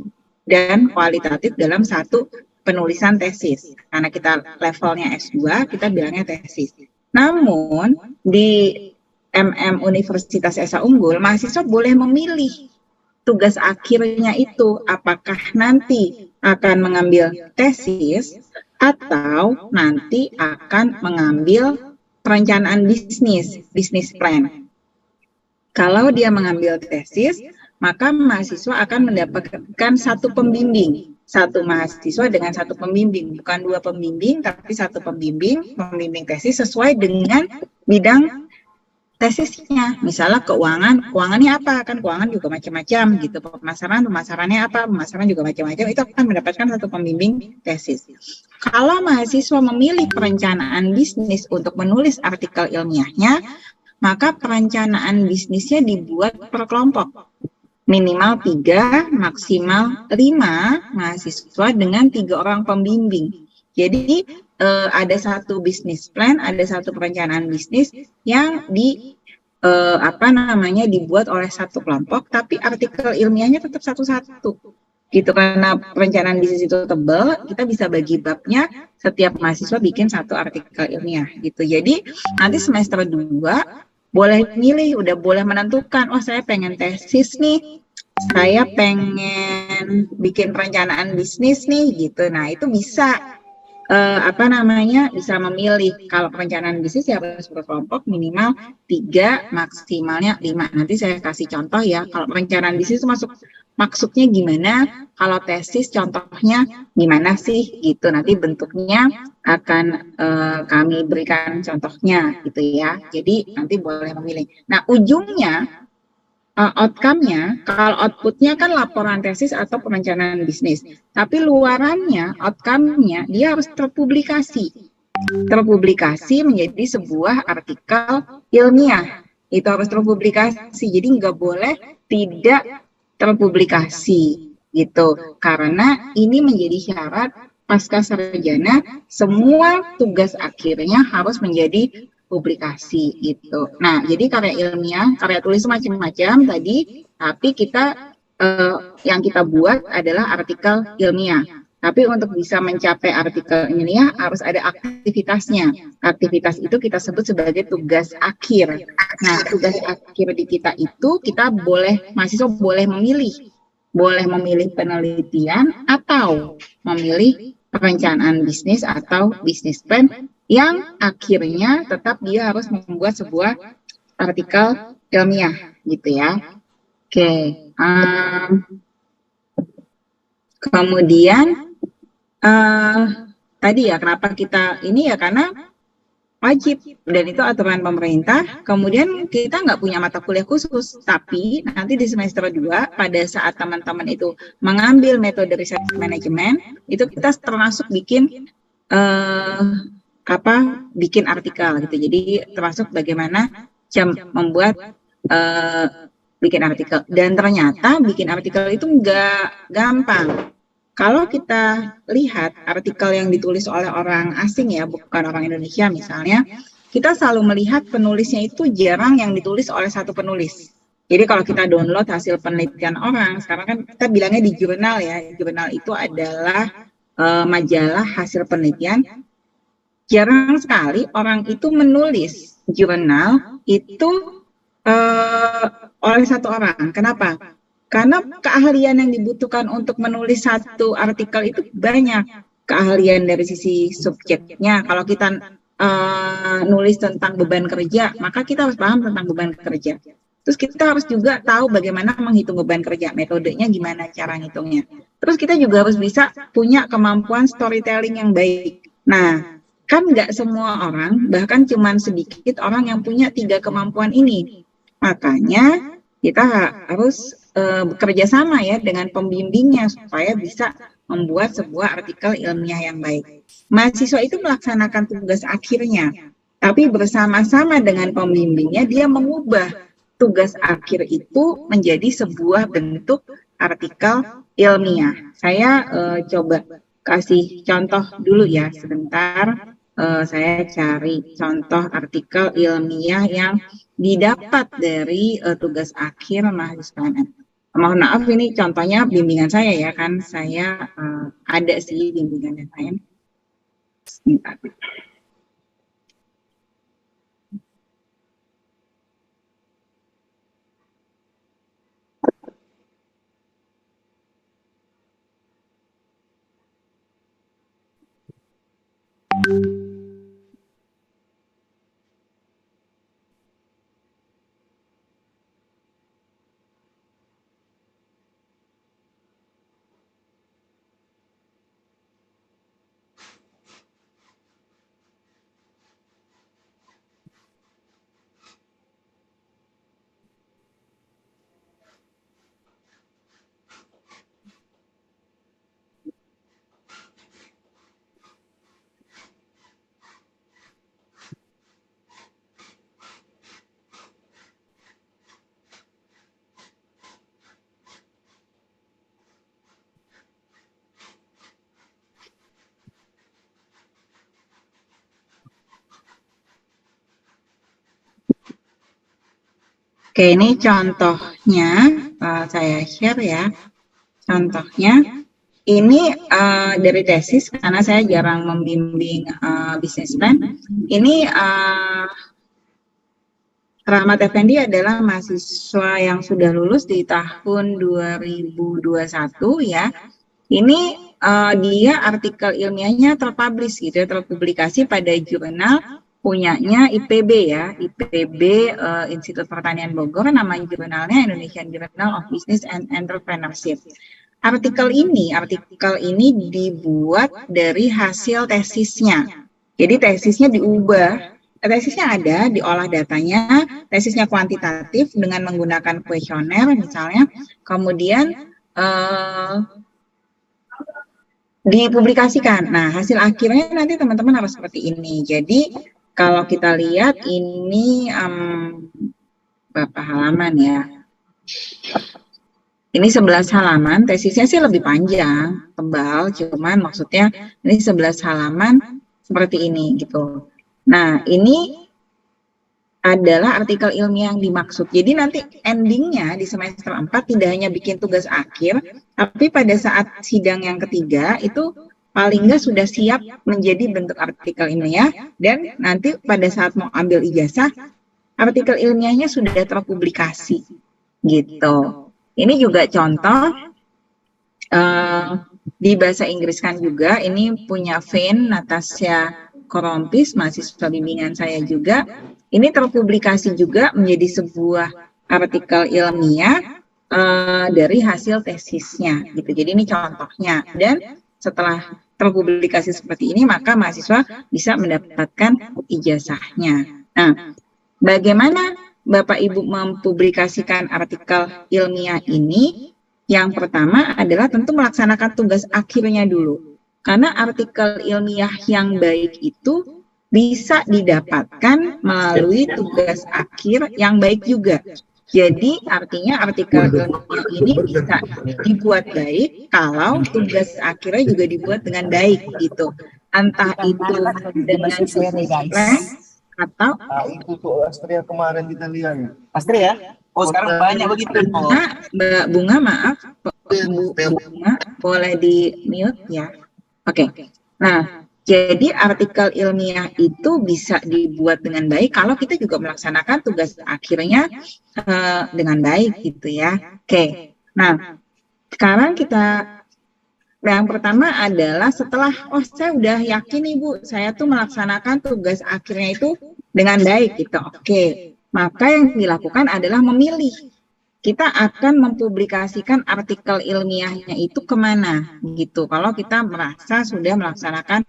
dan kualitatif dalam satu penulisan tesis. Karena kita levelnya S2, kita bilangnya tesis. Namun di Universitas Esa Unggul, mahasiswa boleh memilih tugas akhirnya itu apakah nanti akan mengambil tesis atau nanti akan mengambil perencanaan bisnis plan. Kalau dia mengambil tesis, maka mahasiswa akan mendapatkan satu pembimbing. Satu mahasiswa dengan satu pembimbing, bukan dua pembimbing, tapi satu pembimbing tesis sesuai dengan bidang tesisnya. Misalnya keuangannya apa? Kan keuangan juga macam-macam gitu. Pemasarannya apa? Pemasaran juga macam-macam. Itu akan mendapatkan satu pembimbing tesis. Kalau mahasiswa memilih perencanaan bisnis untuk menulis artikel ilmiahnya, maka perencanaan bisnisnya dibuat per kelompok. Minimal 3, maksimal 5 mahasiswa dengan 3 orang pembimbing. Jadi ada satu bisnis plan, ada satu perencanaan bisnis yang dibuat oleh satu kelompok, tapi artikel ilmiahnya tetap satu-satu. Gitu, karena perencanaan bisnis itu tebal, kita bisa bagi babnya, setiap mahasiswa bikin satu artikel ilmiah gitu. Jadi nanti semester 2 boleh milih, udah boleh menentukan, saya pengen tesis nih, saya pengen bikin perencanaan bisnis nih gitu. Nah, itu bisa bisa memilih. Kalau perencanaan bisnis ya harus berkelompok, minimal 3, maksimalnya 5. Nanti saya kasih contoh ya. Kalau perencanaan bisnis itu maksudnya gimana, kalau tesis contohnya gimana sih gitu. Nanti bentuknya akan kami berikan contohnya gitu ya. Jadi nanti boleh memilih. Nah, ujungnya outcome-nya, kalau output-nya kan laporan tesis atau perencanaan bisnis, tapi luarannya, outcome-nya dia harus terpublikasi menjadi sebuah artikel ilmiah. Itu harus terpublikasi, jadi nggak boleh tidak terpublikasi gitu, karena ini menjadi syarat pasca sarjana, semua tugas akhirnya harus menjadi publikasi gitu. Nah, jadi karya ilmiah, karya tulis macam-macam tadi, tapi kita yang kita buat adalah artikel ilmiah. Tapi untuk bisa mencapai artikel ilmiah harus ada aktivitasnya. Aktivitas itu kita sebut sebagai tugas akhir. Nah, tugas akhir di kita itu mahasiswa boleh memilih penelitian atau memilih perencanaan bisnis atau bisnis plan, yang akhirnya tetap dia harus membuat sebuah artikel ilmiah gitu ya. Oke. Kemudian tadi ya, kenapa kita ini ya, karena wajib dan itu aturan pemerintah. Kemudian kita nggak punya mata kuliah khusus, tapi nanti di semester 2 pada saat teman-teman itu mengambil metode riset manajemen, itu kita termasuk bikin bikin artikel gitu. Jadi termasuk bagaimana membuat bikin artikel. Dan ternyata bikin artikel itu nggak gampang. Kalau kita lihat artikel yang ditulis oleh orang asing ya, bukan orang Indonesia misalnya, kita selalu melihat penulisnya itu jarang yang ditulis oleh satu penulis. Jadi kalau kita download hasil penelitian orang, sekarang kan kita bilangnya di jurnal ya. Jurnal itu adalah majalah hasil penelitian. Jarang sekali orang itu menulis jurnal itu oleh satu orang. Kenapa? Karena keahlian yang dibutuhkan untuk menulis satu artikel itu banyak. Keahlian dari sisi subjeknya. Kalau kita nulis tentang beban kerja, maka kita harus paham tentang beban kerja. Terus kita harus juga tahu bagaimana menghitung beban kerja, metodenya gimana cara ngitungnya. Terus kita juga harus bisa punya kemampuan storytelling yang baik. Nah, kan nggak semua orang, bahkan cuma sedikit orang yang punya 3 kemampuan ini. Makanya kita harus bekerja sama ya dengan pembimbingnya supaya bisa membuat sebuah artikel ilmiah yang baik. Mahasiswa itu melaksanakan tugas akhirnya, tapi bersama-sama dengan pembimbingnya dia mengubah tugas akhir itu menjadi sebuah bentuk artikel ilmiah. Saya coba kasih contoh dulu ya sebentar. Saya cari contoh artikel ilmiah yang didapat dari tugas akhir mahasiswa PNN. Mohon maaf ini contohnya bimbingan saya ya kan, saya ada sih bimbingan yang lain. Sebentar. Oke, ini contohnya saya share ya. Contohnya ini dari tesis karena saya jarang membimbing bisnis plan. Ini Rahmat Effendi adalah mahasiswa yang sudah lulus di tahun 2021 ya. Ini dia artikel ilmiahnya terpublish gitu ya, terpublikasi pada jurnal punyanya IPB ya, IPB Institut Pertanian Bogor, nama jurnalnya Indonesian Journal of Business and Entrepreneurship. Artikel ini dibuat dari hasil tesisnya. Jadi tesisnya diubah, tesisnya ada, diolah datanya, tesisnya kuantitatif dengan menggunakan kuesioner misalnya, kemudian dipublikasikan. Nah, hasil akhirnya nanti teman-teman harus seperti ini. Jadi kalau kita lihat ini berapa halaman ya? Ini 11 halaman, tesisnya sih lebih panjang, tebal, cuman maksudnya ini 11 halaman seperti ini gitu. Nah, ini adalah artikel ilmiah yang dimaksud. Jadi nanti endingnya di semester 4 tidak hanya bikin tugas akhir, tapi pada saat sidang yang ketiga itu paling nggak sudah siap menjadi bentuk artikel ilmiah, dan nanti pada saat mau ambil ijazah, artikel ilmiahnya sudah terpublikasi, gitu. Ini juga contoh di bahasa Inggris kan juga, ini punya Vein Natasha Korompis, mahasiswa bimbingan saya juga. Ini terpublikasi juga menjadi sebuah artikel ilmiah dari hasil tesisnya, gitu. Jadi ini contohnya, dan setelah terpublikasi seperti ini, maka mahasiswa bisa mendapatkan ijazahnya. Nah, bagaimana Bapak Ibu mempublikasikan artikel ilmiah ini? Yang pertama adalah tentu melaksanakan tugas akhirnya dulu. Karena artikel ilmiah yang baik itu bisa didapatkan melalui tugas akhir yang baik juga. Jadi artinya artikel ilmiah ini bisa dibuat baik kalau tugas akhirnya juga dibuat dengan baik gitu. Entah itu dengan atau itu tuh Astria kemarin kita lihat. Astria? Oh sekarang banyak begitu. Mbak Bunga, maaf, Bunga boleh di mute ya. Oke. Nah, jadi artikel ilmiah itu bisa dibuat dengan baik kalau kita juga melaksanakan tugas akhirnya dengan baik gitu ya. Oke. Nah, sekarang yang pertama adalah setelah saya udah yakin nih Bu, saya tuh melaksanakan tugas akhirnya itu dengan baik gitu. Oke. Maka yang dilakukan adalah memilih. Kita akan mempublikasikan artikel ilmiahnya itu kemana gitu. Kalau kita merasa sudah melaksanakan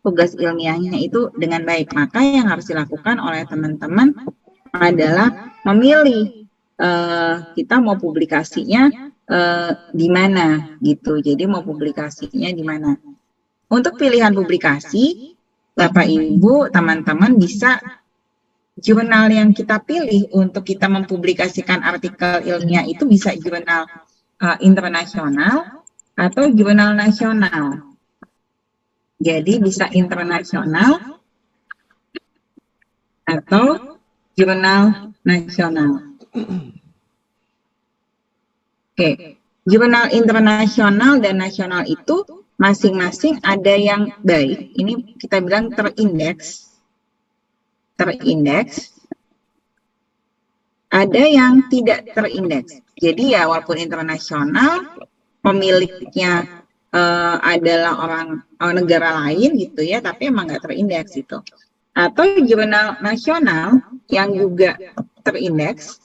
tugas ilmiahnya itu dengan baik, maka yang harus dilakukan oleh teman-teman adalah memilih kita mau publikasinya di mana gitu. Jadi mau publikasinya di mana. Untuk pilihan publikasi, Bapak Ibu, teman-teman bisa jurnal yang kita pilih untuk kita mempublikasikan artikel ilmiah itu bisa jurnal internasional atau jurnal nasional. Jadi bisa internasional atau jurnal nasional. Oke, jurnal internasional dan nasional itu masing-masing ada yang baik. Ini kita bilang terindeks. Ada yang tidak terindeks. Jadi ya walaupun internasional, pemiliknya adalah orang negara lain gitu ya, tapi emang nggak terindeks itu. Atau jurnal nasional yang juga terindeks.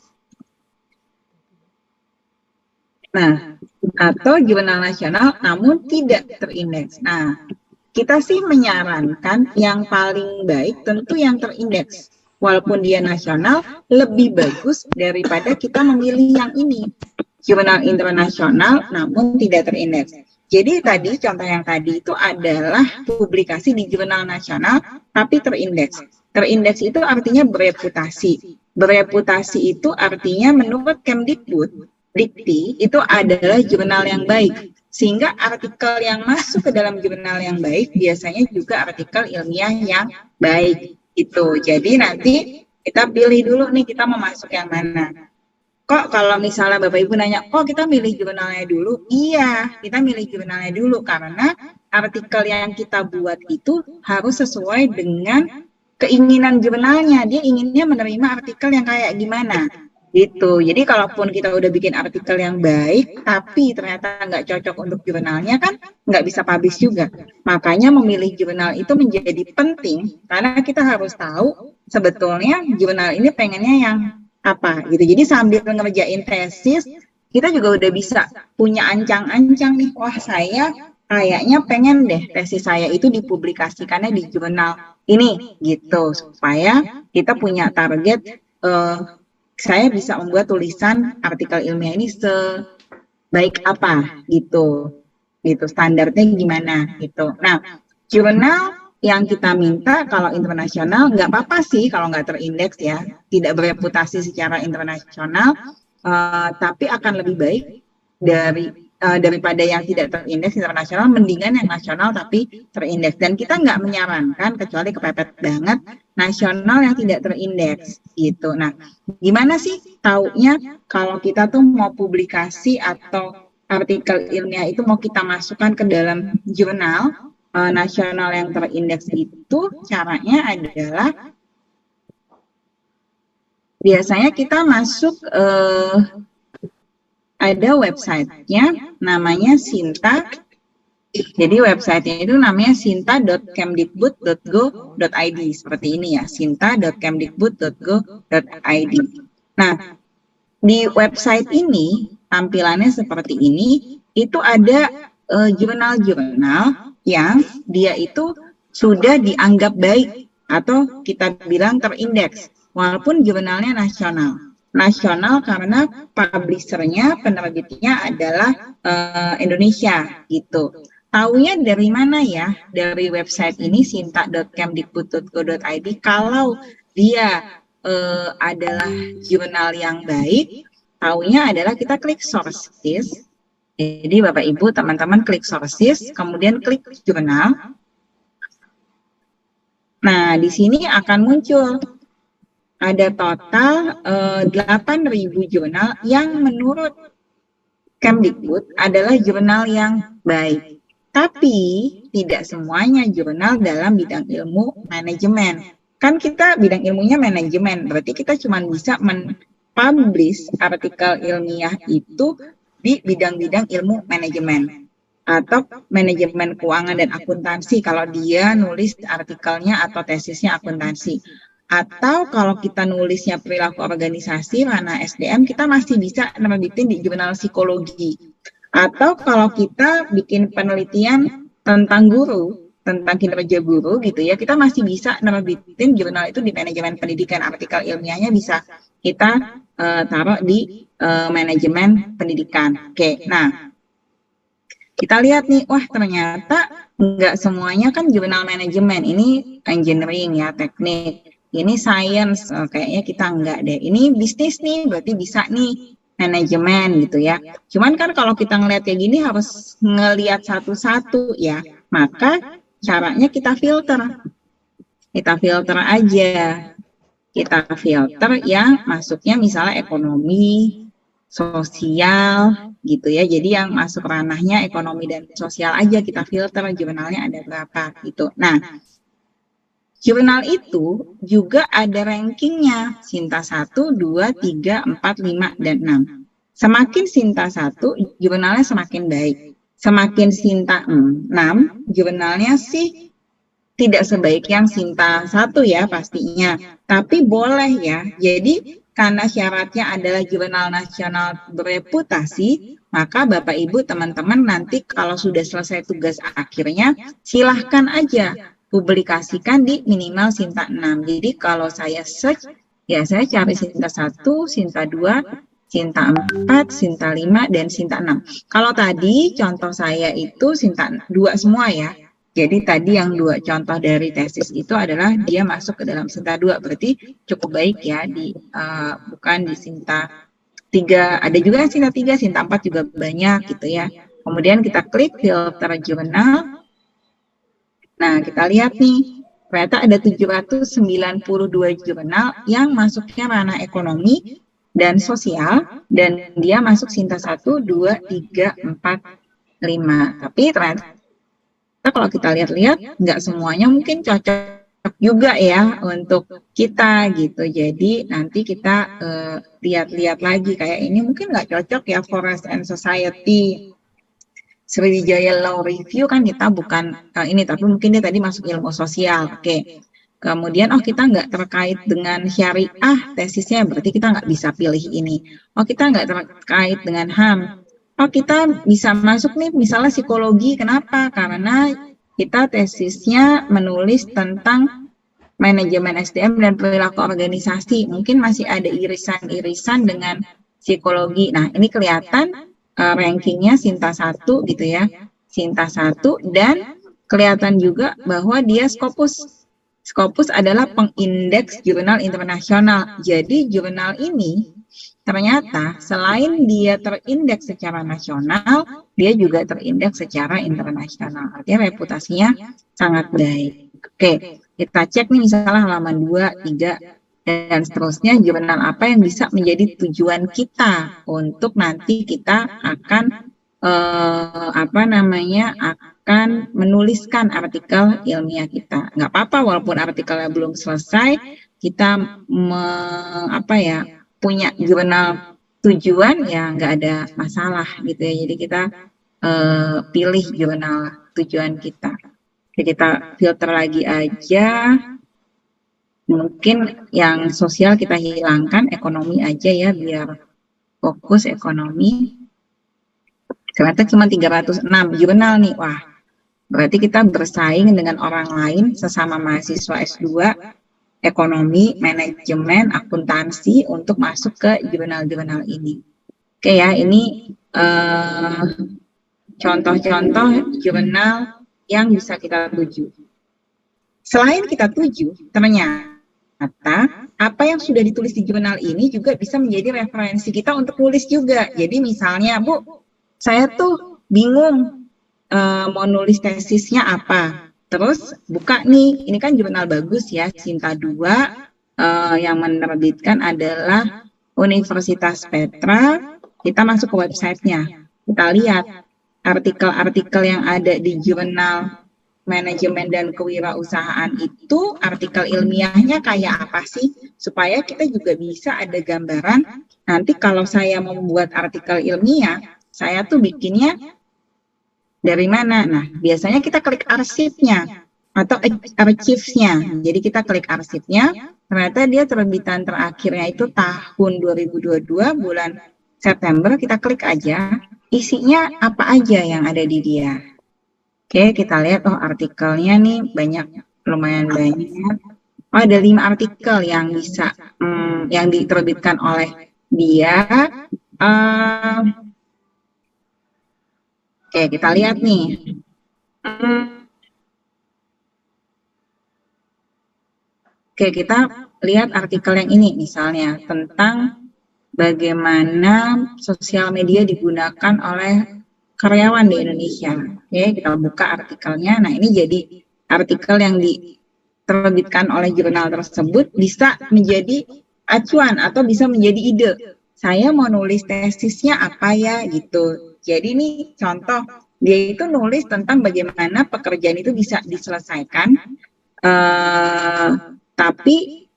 Nah, atau jurnal nasional namun tidak terindeks. Nah, kita sih menyarankan yang paling baik tentu yang terindeks. Walaupun dia nasional, lebih bagus daripada kita memilih yang ini. Jurnal internasional namun tidak terindeks. Jadi tadi contoh yang tadi itu adalah publikasi di jurnal nasional tapi terindeks. Terindeks itu artinya bereputasi. Bereputasi itu artinya menurut Kemdikbud, Dikti itu adalah jurnal yang baik. Sehingga artikel yang masuk ke dalam jurnal yang baik biasanya juga artikel ilmiah yang baik. Itu. Jadi nanti kita pilih dulu nih kita mau masuk yang mana. Kok kalau misalnya Bapak Ibu nanya, kok kita milih jurnalnya dulu? Iya, kita milih jurnalnya dulu karena artikel yang kita buat itu harus sesuai dengan keinginan jurnalnya. Dia inginnya menerima artikel yang kayak gimana. Gitu. Jadi kalaupun kita udah bikin artikel yang baik, tapi ternyata nggak cocok untuk jurnalnya kan nggak bisa publish juga. Makanya memilih jurnal itu menjadi penting karena kita harus tahu sebetulnya jurnal ini pengennya yang apa gitu. Jadi sambil ngerjain tesis, kita juga udah bisa punya ancang-ancang nih. Wah saya kayaknya pengen deh tesis saya itu dipublikasikannya di jurnal ini gitu. Supaya kita punya target saya bisa membuat tulisan artikel ilmiah ini sebaik apa gitu standarnya gimana gitu. Nah, jurnal yang kita minta kalau internasional nggak apa-apa sih kalau nggak terindeks ya, tidak bereputasi secara internasional, tapi akan lebih baik daripada yang tidak terindeks internasional, mendingan yang nasional tapi terindeks. Dan kita nggak menyarankan kecuali kepepet banget nasional yang tidak terindeks gitu. Nah, gimana sih taunya kalau kita tuh mau publikasi atau artikel ilmiah itu mau kita masukkan ke dalam jurnal nasional yang terindeks itu? Caranya adalah biasanya kita masuk ada websitenya namanya Sinta. Jadi websitenya itu namanya sinta.kemdikbud.go.id seperti ini ya, sinta.kemdikbud.go.id. Nah, di website ini tampilannya seperti ini. Itu ada jurnal-jurnal yang dia itu sudah dianggap baik atau kita bilang terindeks, walaupun jurnalnya nasional. Nasional karena publishernya, penerbitnya adalah Indonesia gitu. Taunya dari mana ya? Dari website ini sinta.kemdikbud.go.id. Kalau dia adalah jurnal yang baik, taunya adalah kita klik sources. Jadi Bapak Ibu teman-teman klik sources, kemudian klik jurnal. Nah di sini akan muncul ada total 8.000 jurnal yang menurut Kemdikbud adalah jurnal yang baik. Tapi tidak semuanya jurnal dalam bidang ilmu manajemen. Kan kita bidang ilmunya manajemen, berarti kita cuma bisa men-publish artikel ilmiah itu di bidang-bidang ilmu manajemen. Atau manajemen keuangan dan akuntansi kalau dia nulis artikelnya atau tesisnya akuntansi. Atau kalau kita nulisnya perilaku organisasi, ranah SDM, kita masih bisa nerbitin di jurnal psikologi. Atau kalau kita bikin penelitian tentang guru, tentang kinerja guru gitu ya, kita masih bisa nerbitin jurnal itu di manajemen pendidikan. Artikel ilmiahnya bisa kita taruh di manajemen pendidikan. Oke, nah kita lihat nih, wah ternyata nggak semuanya kan jurnal manajemen. Ini engineering ya, teknik. Ini science, kayaknya kita enggak deh. Ini bisnis nih, berarti bisa nih manajemen gitu ya. Cuman kan kalau kita ngeliat kayak gini harus ngeliat satu-satu ya. Maka caranya kita filter. Kita filter aja. Kita filter yang masuknya misalnya ekonomi, sosial gitu ya. Jadi yang masuk ranahnya ekonomi dan sosial aja kita filter jurnalnya ada berapa gitu. Nah, jurnal itu juga ada rankingnya, Sinta 1, 2, 3, 4, 5, dan 6. Semakin Sinta 1, jurnalnya semakin baik. Semakin Sinta 6, jurnalnya sih tidak sebaik yang Sinta 1 ya pastinya. Tapi boleh ya, jadi karena syaratnya adalah jurnal nasional bereputasi, maka Bapak Ibu teman-teman nanti kalau sudah selesai tugas akhirnya, silahkan aja publikasikan di minimal Sinta 6. Jadi kalau saya search, ya saya cari Sinta 1, Sinta 2, Sinta 4, Sinta 5, dan Sinta 6. Kalau tadi contoh saya itu Sinta 2 semua ya. Jadi tadi yang 2 contoh dari tesis itu adalah dia masuk ke dalam Sinta 2, berarti cukup baik ya, bukan di Sinta 3. Ada juga yang Sinta 3, Sinta 4 juga banyak gitu ya. Kemudian kita klik filter jurnal. Nah, kita lihat nih, ternyata ada 792 jurnal yang masuknya ranah ekonomi dan sosial, dan dia masuk Sinta 1, 2, 3, 4, 5. Tapi ternyata kalau kita lihat-lihat, nggak semuanya mungkin cocok juga ya untuk kita gitu. Jadi nanti kita lihat-lihat lagi, kayak ini mungkin nggak cocok ya Forest and Society. Sriwijaya Law Review kan kita bukan ini, tapi mungkin dia tadi masuk ilmu sosial. Oke. Kemudian kita nggak terkait dengan syariah tesisnya, berarti kita nggak bisa pilih ini. Kita nggak terkait dengan HAM. Kita bisa masuk nih misalnya psikologi. Kenapa? Karena kita tesisnya menulis tentang manajemen SDM dan perilaku organisasi. Mungkin masih ada irisan-irisan dengan psikologi. Nah, ini kelihatan rankingnya Sinta 1 gitu ya. Sinta 1, dan kelihatan juga bahwa dia Scopus. Scopus adalah pengindeks jurnal internasional. Jadi jurnal ini ternyata selain dia terindeks secara nasional, dia juga terindeks secara internasional. Artinya reputasinya sangat baik. Oke, kita cek nih misalnya halaman 2, 3, dan seterusnya, jurnal apa yang bisa menjadi tujuan kita untuk nanti kita akan akan menuliskan artikel ilmiah kita. Nggak apa-apa walaupun artikelnya belum selesai, kita punya jurnal tujuan ya nggak ada masalah gitu ya. Jadi kita pilih jurnal tujuan kita. Oke, kita filter lagi aja. Mungkin yang sosial kita hilangkan, ekonomi aja ya biar fokus ekonomi. Ternyata cuma 306 jurnal nih. Wah, berarti kita bersaing dengan orang lain sesama mahasiswa S2 ekonomi, manajemen, akuntansi untuk masuk ke jurnal-jurnal ini. Oke ya, ini contoh-contoh jurnal yang bisa kita tuju. Selain kita tuju, ternyata apa yang sudah ditulis di jurnal ini juga bisa menjadi referensi kita untuk nulis juga. Jadi misalnya, Bu, saya tuh bingung mau nulis tesisnya apa. Terus buka nih, ini kan jurnal bagus ya, Sinta 2, yang menerbitkan adalah Universitas Petra. Kita masuk ke websitenya, kita lihat artikel-artikel yang ada di jurnal manajemen dan kewirausahaan itu, artikel ilmiahnya kayak apa sih, supaya kita juga bisa ada gambaran. Nanti kalau saya mau membuat artikel ilmiah, saya tuh bikinnya dari mana? Nah, biasanya kita klik arsipnya atau archives-nya. Jadi kita klik arsipnya, ternyata dia terbitan terakhirnya itu tahun 2022 bulan September, kita klik aja, isinya apa aja yang ada di dia. Oke, kita lihat, artikelnya nih lumayan banyak. Ada 5 artikel yang bisa, yang diterbitkan oleh dia. Oke, kita lihat nih. Oke, kita lihat artikel yang ini misalnya tentang bagaimana sosial media digunakan oleh karyawan di Indonesia. Oke, kita buka artikelnya. Nah, ini jadi artikel yang diterbitkan oleh jurnal tersebut bisa menjadi acuan atau bisa menjadi ide. saya mau nulis tesisnya apa ya gitu. Jadi nih contoh, dia itu nulis tentang bagaimana pekerjaan itu bisa diselesaikan, tapi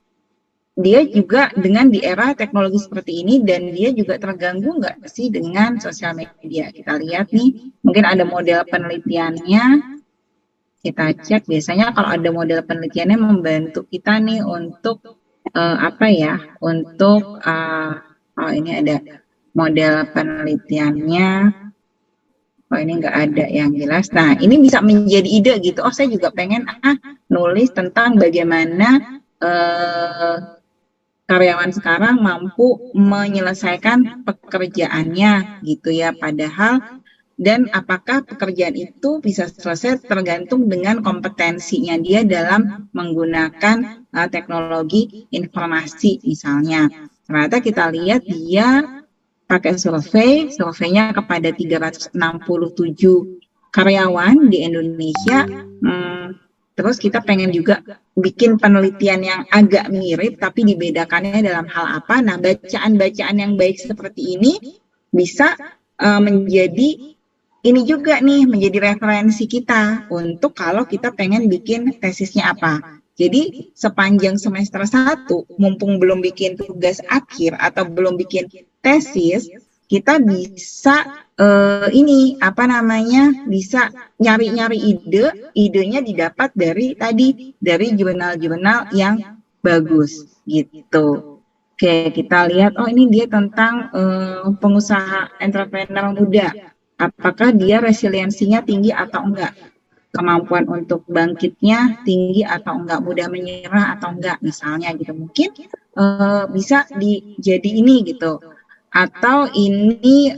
dia juga dengan di era teknologi seperti ini, dan dia juga terganggu nggak sih dengan sosial media. Kita lihat nih, mungkin ada model penelitiannya, kita cek. Biasanya kalau ada model penelitiannya membantu kita nih untuk untuk oh ini ada model penelitiannya. Oh ini nggak ada yang jelas. Nah ini bisa menjadi ide gitu. Oh saya juga pengen nulis tentang bagaimana karyawan sekarang mampu menyelesaikan pekerjaannya gitu ya. Padahal dan apakah pekerjaan itu bisa selesai tergantung dengan kompetensinya dia dalam menggunakan teknologi informasi misalnya. Ternyata kita lihat dia pakai surveinya kepada 367 karyawan di Indonesia. Terus kita pengen juga bikin penelitian yang agak mirip tapi dibedakannya dalam hal apa. Nah, bacaan-bacaan yang baik seperti ini bisa menjadi ini juga nih, menjadi referensi kita untuk kalau kita pengen bikin tesisnya apa. Jadi sepanjang semester 1, mumpung belum bikin tugas akhir atau belum bikin tesis, kita bisa bisa nyari-nyari idenya didapat dari jurnal-jurnal yang bagus gitu. Oke, kita lihat, oh ini dia tentang pengusaha entrepreneur muda. Apakah dia resiliensinya tinggi atau enggak? Kemampuan untuk bangkitnya tinggi atau enggak? Mudah menyerah atau enggak? Misalnya gitu. Mungkin bisa jadi ini gitu. Atau ini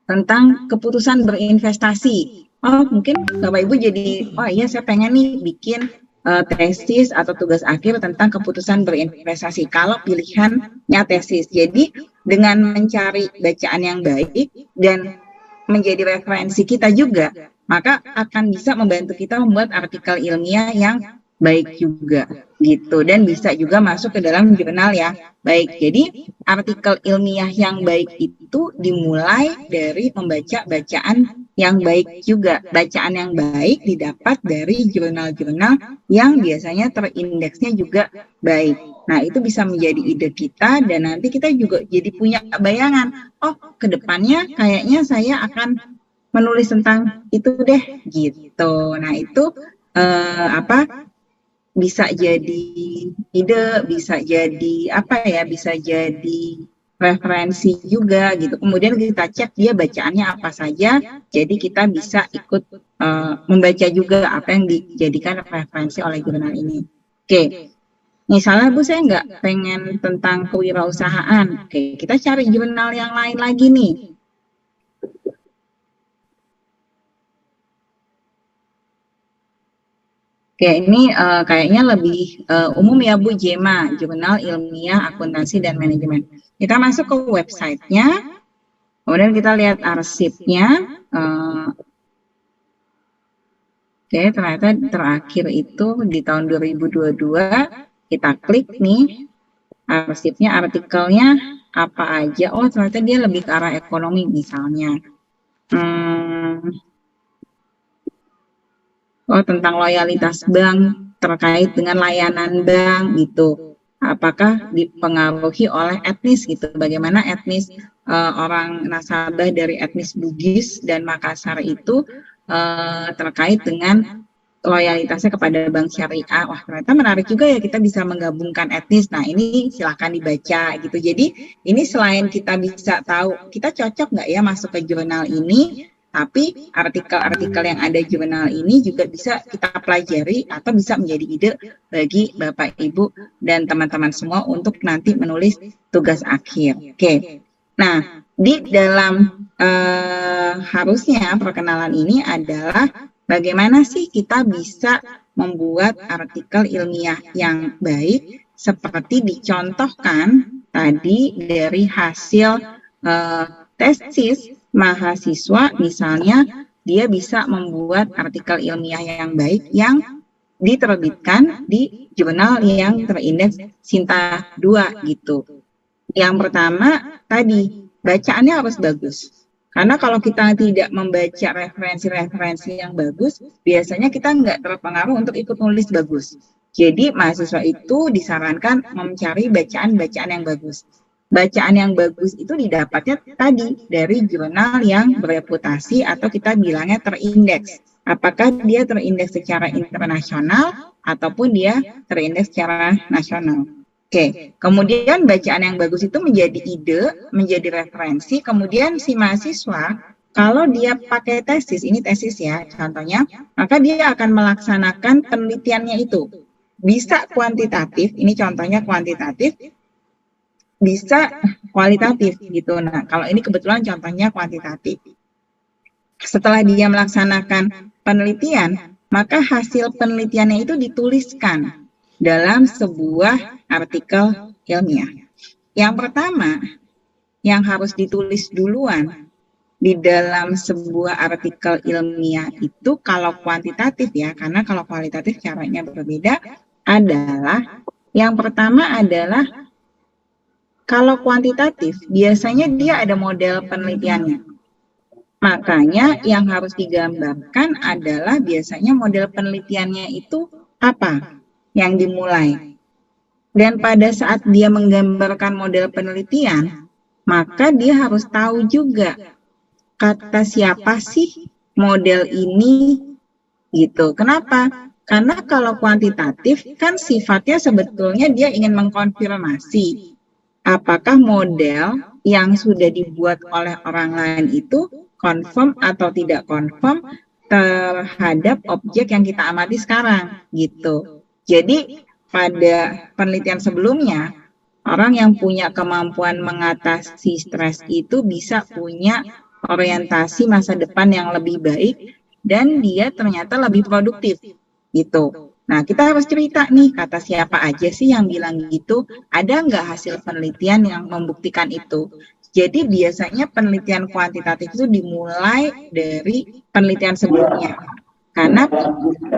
tentang keputusan berinvestasi. Oh mungkin Bapak Ibu jadi, oh iya saya pengen nih bikin tesis atau tugas akhir tentang keputusan berinvestasi kalau pilihannya tesis. Jadi dengan mencari bacaan yang baik dan menjadi referensi kita juga, maka akan bisa membantu kita membuat artikel ilmiah yang baik juga gitu, dan bisa juga masuk ke dalam jurnal ya baik. Jadi artikel ilmiah yang baik itu dimulai dari membaca bacaan yang baik juga. Bacaan yang baik didapat dari jurnal-jurnal yang biasanya terindeksnya juga baik. Nah itu bisa menjadi ide kita, dan nanti kita juga jadi punya bayangan, oh kedepannya kayaknya saya akan menulis tentang itu deh gitu. Nah itu bisa jadi ide, bisa jadi bisa jadi referensi juga gitu. Kemudian kita cek dia bacaannya apa saja, jadi kita bisa ikut membaca juga apa yang dijadikan referensi oleh jurnal ini. Oke, misalnya Bu saya nggak pengen tentang kewirausahaan, oke kita cari jurnal yang lain lagi nih. Oke, ini kayaknya lebih umum ya Bu, JEMA, Jurnal Ilmiah Akuntansi dan Manajemen. Kita masuk ke websitenya, kemudian kita lihat arsipnya. Oke, ternyata terakhir itu di tahun 2022, kita klik nih, arsipnya, artikelnya apa aja. Oh, ternyata dia lebih ke arah ekonomi misalnya. Oh, tentang loyalitas bank terkait dengan layanan bank gitu. Apakah dipengaruhi oleh etnis gitu? Bagaimana etnis orang nasabah dari etnis Bugis dan Makassar itu terkait dengan loyalitasnya kepada bank syariah. Wah, ternyata menarik juga ya, kita bisa menggabungkan etnis. Nah, ini silahkan dibaca gitu. Jadi, ini selain kita bisa tahu, kita cocok nggak ya masuk ke jurnal ini, tapi artikel-artikel yang ada jurnal ini juga bisa kita pelajari atau bisa menjadi ide bagi Bapak, Ibu, dan teman-teman semua untuk nanti menulis tugas akhir. Oke, nah di dalam harusnya perkenalan ini adalah bagaimana sih kita bisa membuat artikel ilmiah yang baik seperti dicontohkan tadi dari hasil tesis mahasiswa. Misalnya dia bisa membuat artikel ilmiah yang baik yang diterbitkan di jurnal yang terindeks Sinta 2 gitu. Yang pertama tadi, bacaannya harus bagus. Karena kalau kita tidak membaca referensi-referensi yang bagus, biasanya kita nggak terpengaruh untuk ikut nulis bagus. Jadi mahasiswa itu disarankan mencari bacaan-bacaan yang bagus. Bacaan yang bagus itu didapatnya tadi dari jurnal yang bereputasi atau kita bilangnya terindeks. Apakah dia terindeks secara internasional ataupun dia terindeks secara nasional. Oke, kemudian bacaan yang bagus itu menjadi ide, menjadi referensi, kemudian si mahasiswa, kalau dia pakai tesis, ini tesis ya contohnya, maka dia akan melaksanakan penelitiannya itu. Bisa kuantitatif, ini contohnya kuantitatif, bisa kualitatif gitu. Nah, kalau ini kebetulan contohnya kuantitatif. Setelah dia melaksanakan penelitian, maka hasil penelitiannya itu dituliskan dalam sebuah artikel ilmiah. Yang pertama, yang harus ditulis duluan di dalam sebuah artikel ilmiah itu kalau kuantitatif ya, karena kalau kualitatif caranya berbeda, adalah yang pertama adalah kalau kuantitatif biasanya dia ada model penelitiannya. Makanya yang harus digambarkan adalah biasanya model penelitiannya itu apa yang dimulai. Dan pada saat dia menggambarkan model penelitian, maka dia harus tahu juga kata siapa sih model ini gitu. Kenapa? Karena kalau kuantitatif kan sifatnya sebetulnya dia ingin mengkonfirmasi apakah model yang sudah dibuat oleh orang lain itu confirm atau tidak confirm terhadap objek yang kita amati sekarang gitu. Jadi pada penelitian sebelumnya, orang yang punya kemampuan mengatasi stres itu bisa punya orientasi masa depan yang lebih baik dan dia ternyata lebih produktif gitu. Nah, kita harus cerita nih kata siapa aja sih yang bilang gitu, ada nggak hasil penelitian yang membuktikan itu. Jadi biasanya penelitian kuantitatif itu dimulai dari penelitian sebelumnya. Karena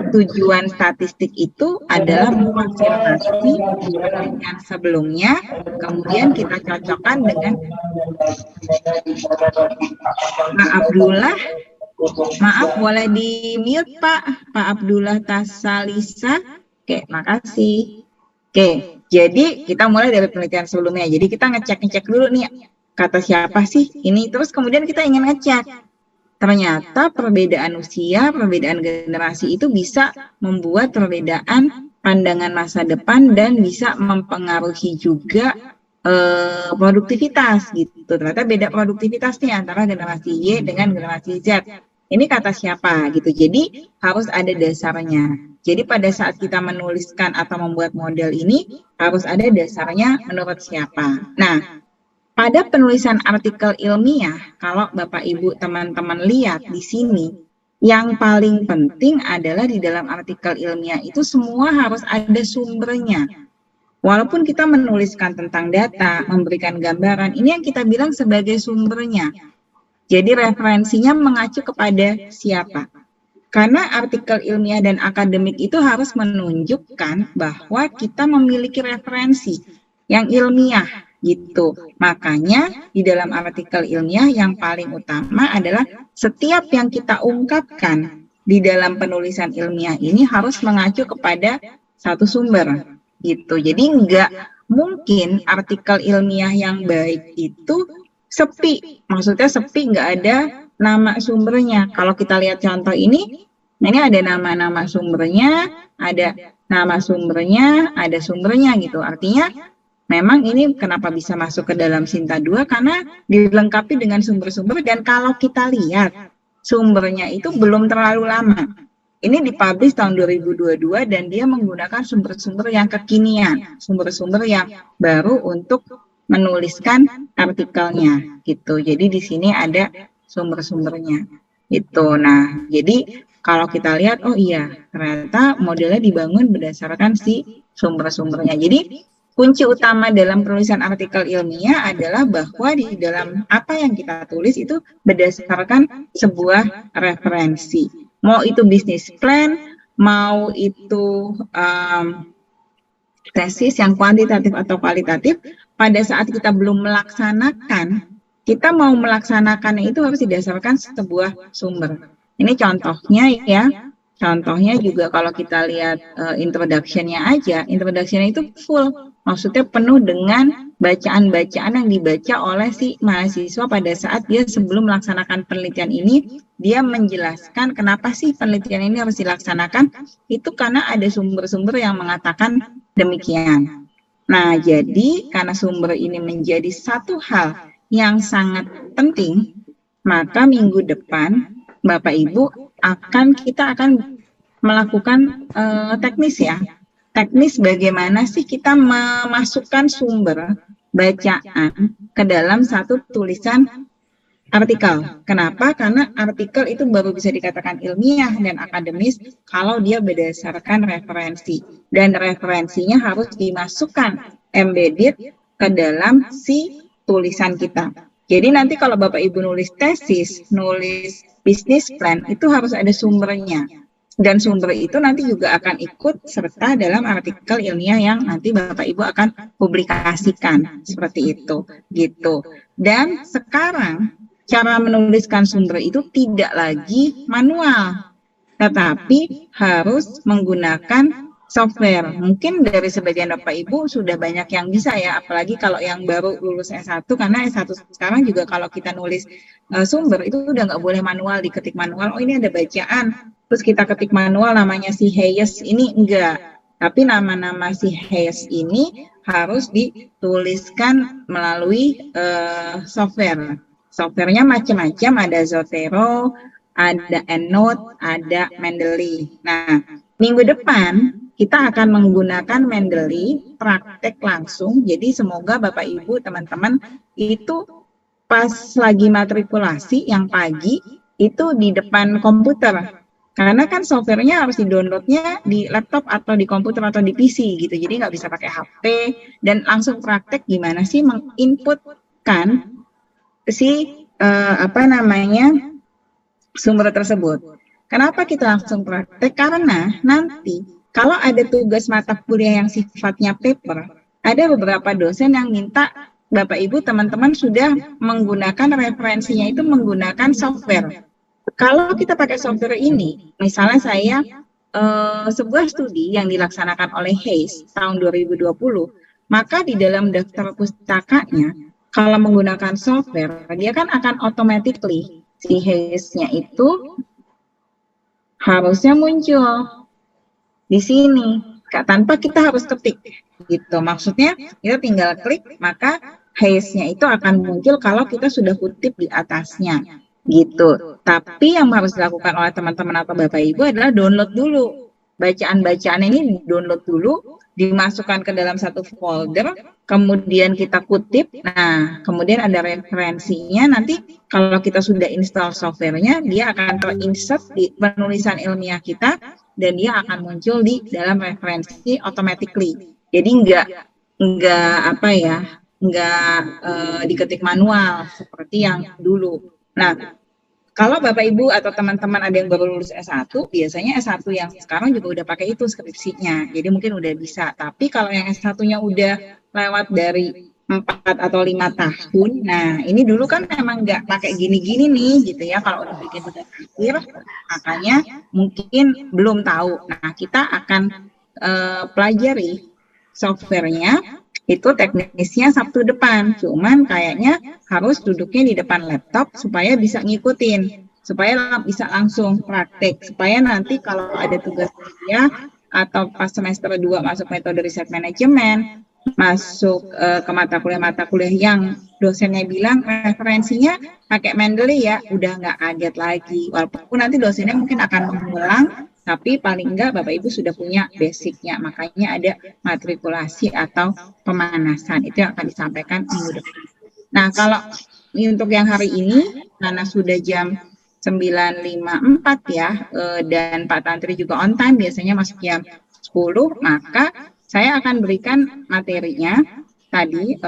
tujuan statistik itu adalah mengkonfirmasi penelitian sebelumnya, kemudian kita cocokkan dengan Abdullah. Maaf, boleh di-mute Pak Abdullah Tasalisa. Oke, makasih. Oke, jadi kita mulai dari penelitian sebelumnya. Jadi kita ngecek dulu nih, kata siapa sih ini, terus kemudian kita ingin ngecek. Ternyata perbedaan usia, perbedaan generasi itu bisa membuat perbedaan pandangan masa depan dan bisa mempengaruhi juga produktivitas gitu. Ternyata beda produktivitas nih antara generasi Y dengan generasi Z. Ini kata siapa gitu. Jadi harus ada dasarnya. Jadi pada saat kita menuliskan atau membuat model ini harus ada dasarnya menurut siapa. Nah, pada penulisan artikel ilmiah, kalau Bapak Ibu teman-teman lihat di sini, yang paling penting adalah di dalam artikel ilmiah itu semua harus ada sumbernya. Walaupun kita menuliskan tentang data, memberikan gambaran, ini yang kita bilang sebagai sumbernya. Jadi referensinya mengacu kepada siapa. Karena artikel ilmiah dan akademik itu harus menunjukkan bahwa kita memiliki referensi yang ilmiah gitu. Makanya di dalam artikel ilmiah yang paling utama adalah setiap yang kita ungkapkan di dalam penulisan ilmiah ini harus mengacu kepada satu sumber gitu. Jadi enggak mungkin artikel ilmiah yang baik itu sepi. Maksudnya sepi enggak ada nama sumbernya. Kalau kita lihat contoh ini ada nama-nama sumbernya, ada nama sumbernya, ada sumbernya gitu. Artinya memang ini kenapa bisa masuk ke dalam Sinta 2 karena dilengkapi dengan sumber-sumber dan kalau kita lihat sumbernya itu belum terlalu lama. Ini dipublish tahun 2022 dan dia menggunakan sumber-sumber yang kekinian, sumber-sumber yang baru untuk menuliskan artikelnya gitu. Jadi di sini ada sumber-sumbernya gitu. Nah, jadi kalau kita lihat oh iya ternyata modelnya dibangun berdasarkan si sumber-sumbernya. Jadi kunci utama dalam penulisan artikel ilmiah adalah bahwa di dalam apa yang kita tulis itu berdasarkan sebuah referensi. Mau itu bisnis plan, mau itu tesis yang kuantitatif atau kualitatif, pada saat kita belum melaksanakan, kita mau melaksanakannya itu harus didasarkan sebuah sumber. Ini contohnya ya, contohnya juga kalau kita lihat introduction-nya aja, introduction-nya itu full, maksudnya penuh dengan bacaan-bacaan yang dibaca oleh si mahasiswa pada saat dia sebelum melaksanakan penelitian ini, dia menjelaskan kenapa sih penelitian ini harus dilaksanakan, itu karena ada sumber-sumber yang mengatakan demikian. Nah, jadi karena sumber ini menjadi satu hal yang sangat penting, maka minggu depan Bapak Ibu kita akan melakukan teknis ya. Teknis bagaimana sih kita memasukkan sumber bacaan ke dalam satu tulisan artikel. Kenapa? Karena artikel itu baru bisa dikatakan ilmiah dan akademis kalau dia berdasarkan referensi. Dan referensinya harus dimasukkan embedded ke dalam si tulisan kita. Jadi nanti kalau Bapak Ibu nulis tesis, nulis bisnis plan, itu harus ada sumbernya. Dan sumber itu nanti juga akan ikut serta dalam artikel ilmiah yang nanti Bapak Ibu akan publikasikan. Seperti itu, gitu. Dan sekarang cara menuliskan sumber itu tidak lagi manual, tetapi harus menggunakan software. Mungkin dari sebagian Bapak Ibu sudah banyak yang bisa ya, apalagi kalau yang baru lulus S1, karena S1 sekarang juga kalau kita nulis sumber itu udah nggak boleh manual, diketik manual, oh ini ada bacaan, terus kita ketik manual namanya si Hayes, ini enggak. Tapi nama-nama si Hayes ini harus dituliskan melalui software. Softwarenya macam-macam, ada Zotero, ada EndNote, ada Mendeley. Nah, minggu depan kita akan menggunakan Mendeley praktek langsung. Jadi semoga Bapak Ibu teman-teman itu pas lagi matrikulasi yang pagi itu di depan komputer. Karena kan softwarenya harus di-downloadnya di laptop atau di komputer atau di PC gitu. Jadi nggak bisa pakai HP dan langsung praktek gimana sih menginputkan si sumber tersebut. Kenapa kita langsung praktek? Karena nanti kalau ada tugas mata kuliah yang sifatnya paper, ada beberapa dosen yang minta Bapak Ibu teman-teman sudah menggunakan referensinya itu menggunakan software. Kalau kita pakai software ini, misalnya saya sebuah studi yang dilaksanakan oleh Hayes tahun 2020, maka di dalam daftar pustakanya kalau menggunakan software, dia kan akan automatically si Hayes-nya itu harusnya muncul di sini, tanpa kita harus ketik, gitu. Maksudnya kita tinggal klik, maka Hayes-nya itu akan muncul kalau kita sudah kutip di atasnya, gitu. Tapi yang harus dilakukan oleh teman-teman atau Bapak Ibu adalah download dulu. Bacaan-bacaan ini download dulu, dimasukkan ke dalam satu folder, kemudian kita kutip, nah kemudian ada referensinya, nanti kalau kita sudah install softwarenya, dia akan terinsert di penulisan ilmiah kita, dan dia akan muncul di dalam referensi automatically. Jadi nggak diketik manual seperti yang dulu. Nah, kalau Bapak Ibu atau teman-teman ada yang baru lulus S1, biasanya S1 yang sekarang juga udah pakai itu skripsinya. Jadi mungkin udah bisa. Tapi kalau yang S1-nya udah lewat dari 4 atau 5 tahun, nah ini dulu kan emang nggak pakai gini-gini nih gitu ya. Kalau udah bikin udah akhir, makanya mungkin belum tahu. Nah, kita akan pelajari softwarenya. Itu teknisnya Sabtu depan, cuman kayaknya harus duduknya di depan laptop supaya bisa ngikutin, supaya bisa langsung praktek, supaya nanti kalau ada tugas kuliah atau pas semester 2 masuk metode riset manajemen, masuk ke mata kuliah yang dosennya bilang referensinya pakai Mendeley ya, udah nggak kaget lagi, walaupun nanti dosennya mungkin akan mengulang, tapi paling enggak Bapak Ibu sudah punya basicnya, makanya ada matrikulasi atau pemanasan, itu yang akan disampaikan minggu depan. Nah, kalau untuk yang hari ini, karena sudah jam 9.54 ya, dan Pak Tantri juga on time, biasanya masuk jam 10, maka saya akan berikan materinya, tadi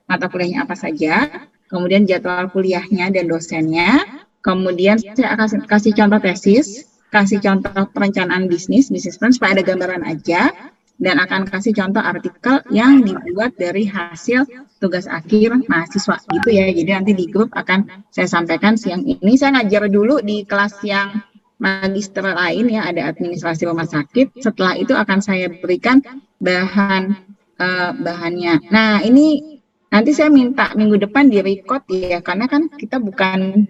mata kuliahnya apa saja, kemudian jadwal kuliahnya dan dosennya, kemudian saya akan kasih contoh tesis, kasih contoh perencanaan bisnis plan supaya ada gambaran aja. dan akan kasih contoh artikel yang dibuat dari hasil tugas akhir mahasiswa gitu ya. Jadi nanti di grup akan saya sampaikan siang ini. Saya ngajar dulu di kelas yang magister lain ya, ada administrasi rumah sakit. Setelah itu akan saya berikan bahannya. Nah, ini nanti saya minta minggu depan di record ya, karena kan kita bukan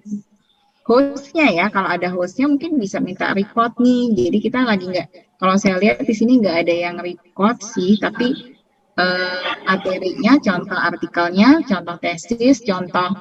hostnya ya. Kalau ada hostnya mungkin bisa minta record nih. Jadi kita lagi nggak, kalau saya lihat di sini nggak ada yang record sih, tapi materinya, contoh artikelnya, contoh tesis, contoh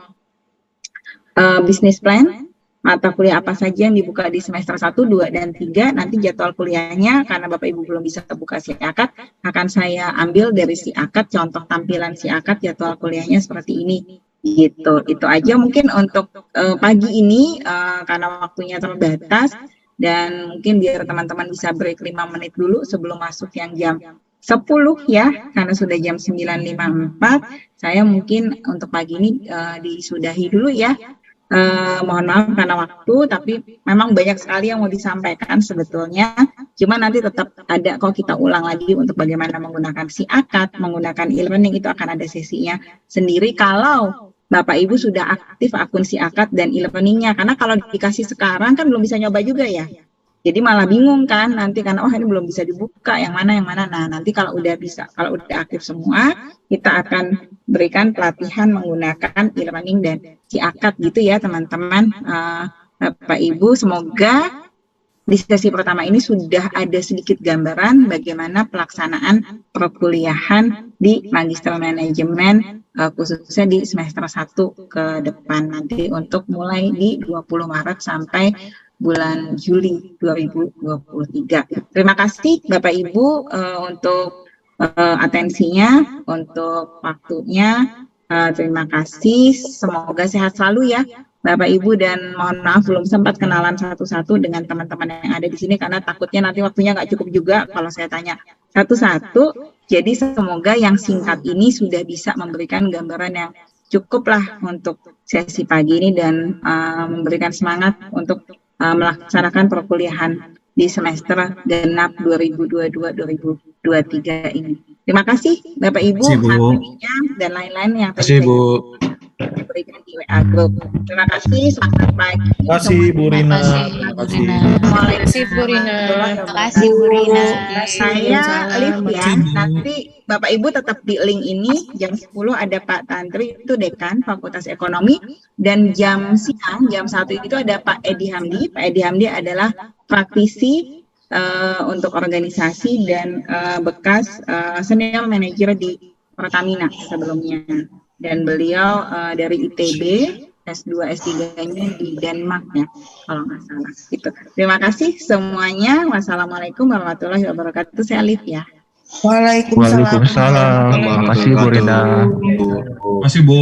bisnis plan, mata kuliah apa saja yang dibuka di semester 1, 2, dan 3, nanti jadwal kuliahnya, karena Bapak Ibu belum bisa buka SIAKAD, akan saya ambil dari SIAKAD, contoh tampilan SIAKAD, jadwal kuliahnya seperti ini. Gitu, itu aja mungkin untuk pagi ini, karena waktunya terbatas, dan mungkin biar teman-teman bisa break 5 menit dulu sebelum masuk yang jam 10 ya, karena sudah jam 9.54, saya mungkin untuk pagi ini disudahi dulu ya. Mohon maaf karena waktu, tapi memang banyak sekali yang mau disampaikan sebetulnya, cuma nanti tetap ada kok, kita ulang lagi untuk bagaimana menggunakan SIAKAD, menggunakan e-learning, itu akan ada sesinya sendiri kalau Bapak Ibu sudah aktif akun SIAKAD dan e-learningnya, karena kalau dikasih sekarang kan belum bisa nyoba juga ya. Jadi malah bingung kan nanti, karena ini belum bisa dibuka, yang mana. Nah, nanti kalau udah bisa, kalau udah aktif semua, kita akan berikan pelatihan menggunakan e-learning dan SIAKAD gitu ya teman-teman. Bapak Ibu, semoga di sesi pertama ini sudah ada sedikit gambaran bagaimana pelaksanaan perkuliahan di Magister Manajemen, khususnya di semester 1 ke depan nanti, untuk mulai di 20 Maret sampai bulan Juli 2023. Terima kasih Bapak Ibu untuk atensinya, untuk waktunya. Terima kasih, semoga sehat selalu ya Bapak Ibu, dan mohon maaf belum sempat kenalan satu-satu dengan teman-teman yang ada di sini karena takutnya nanti waktunya nggak cukup juga kalau saya tanya satu-satu. Jadi semoga yang singkat ini sudah bisa memberikan gambaran yang cukup lah untuk sesi pagi ini, dan memberikan semangat untuk melaksanakan perkuliahan di semester genap 2022-2023 ini. Terima kasih Bapak Ibu, materinya dan lain-lain yang tadi berikan di WA Group. Terima kasih, selamat pagi. Terima kasih Bu Rina. Terima kasih Bu Rina. Terima kasih Bu Rina. Saya Alif ya. Nanti Bapak Ibu tetap di link ini, jam 10 ada Pak Tantri, itu Dekan Fakultas Ekonomi, dan jam siang, jam 1 itu ada Pak Edi Hamdi. Pak Edi Hamdi adalah praktisi untuk organisasi dan bekas senior manager di Pertamina sebelumnya. Dan beliau dari ITB, S2, S3-nya di Denmark ya, kalau nggak salah. Gitu. Terima kasih semuanya. Wassalamualaikum warahmatullahi wabarakatuh. Saya Alif ya. Waalaikumsalam. Terima kasih Bu Rina. Terima kasih Bu.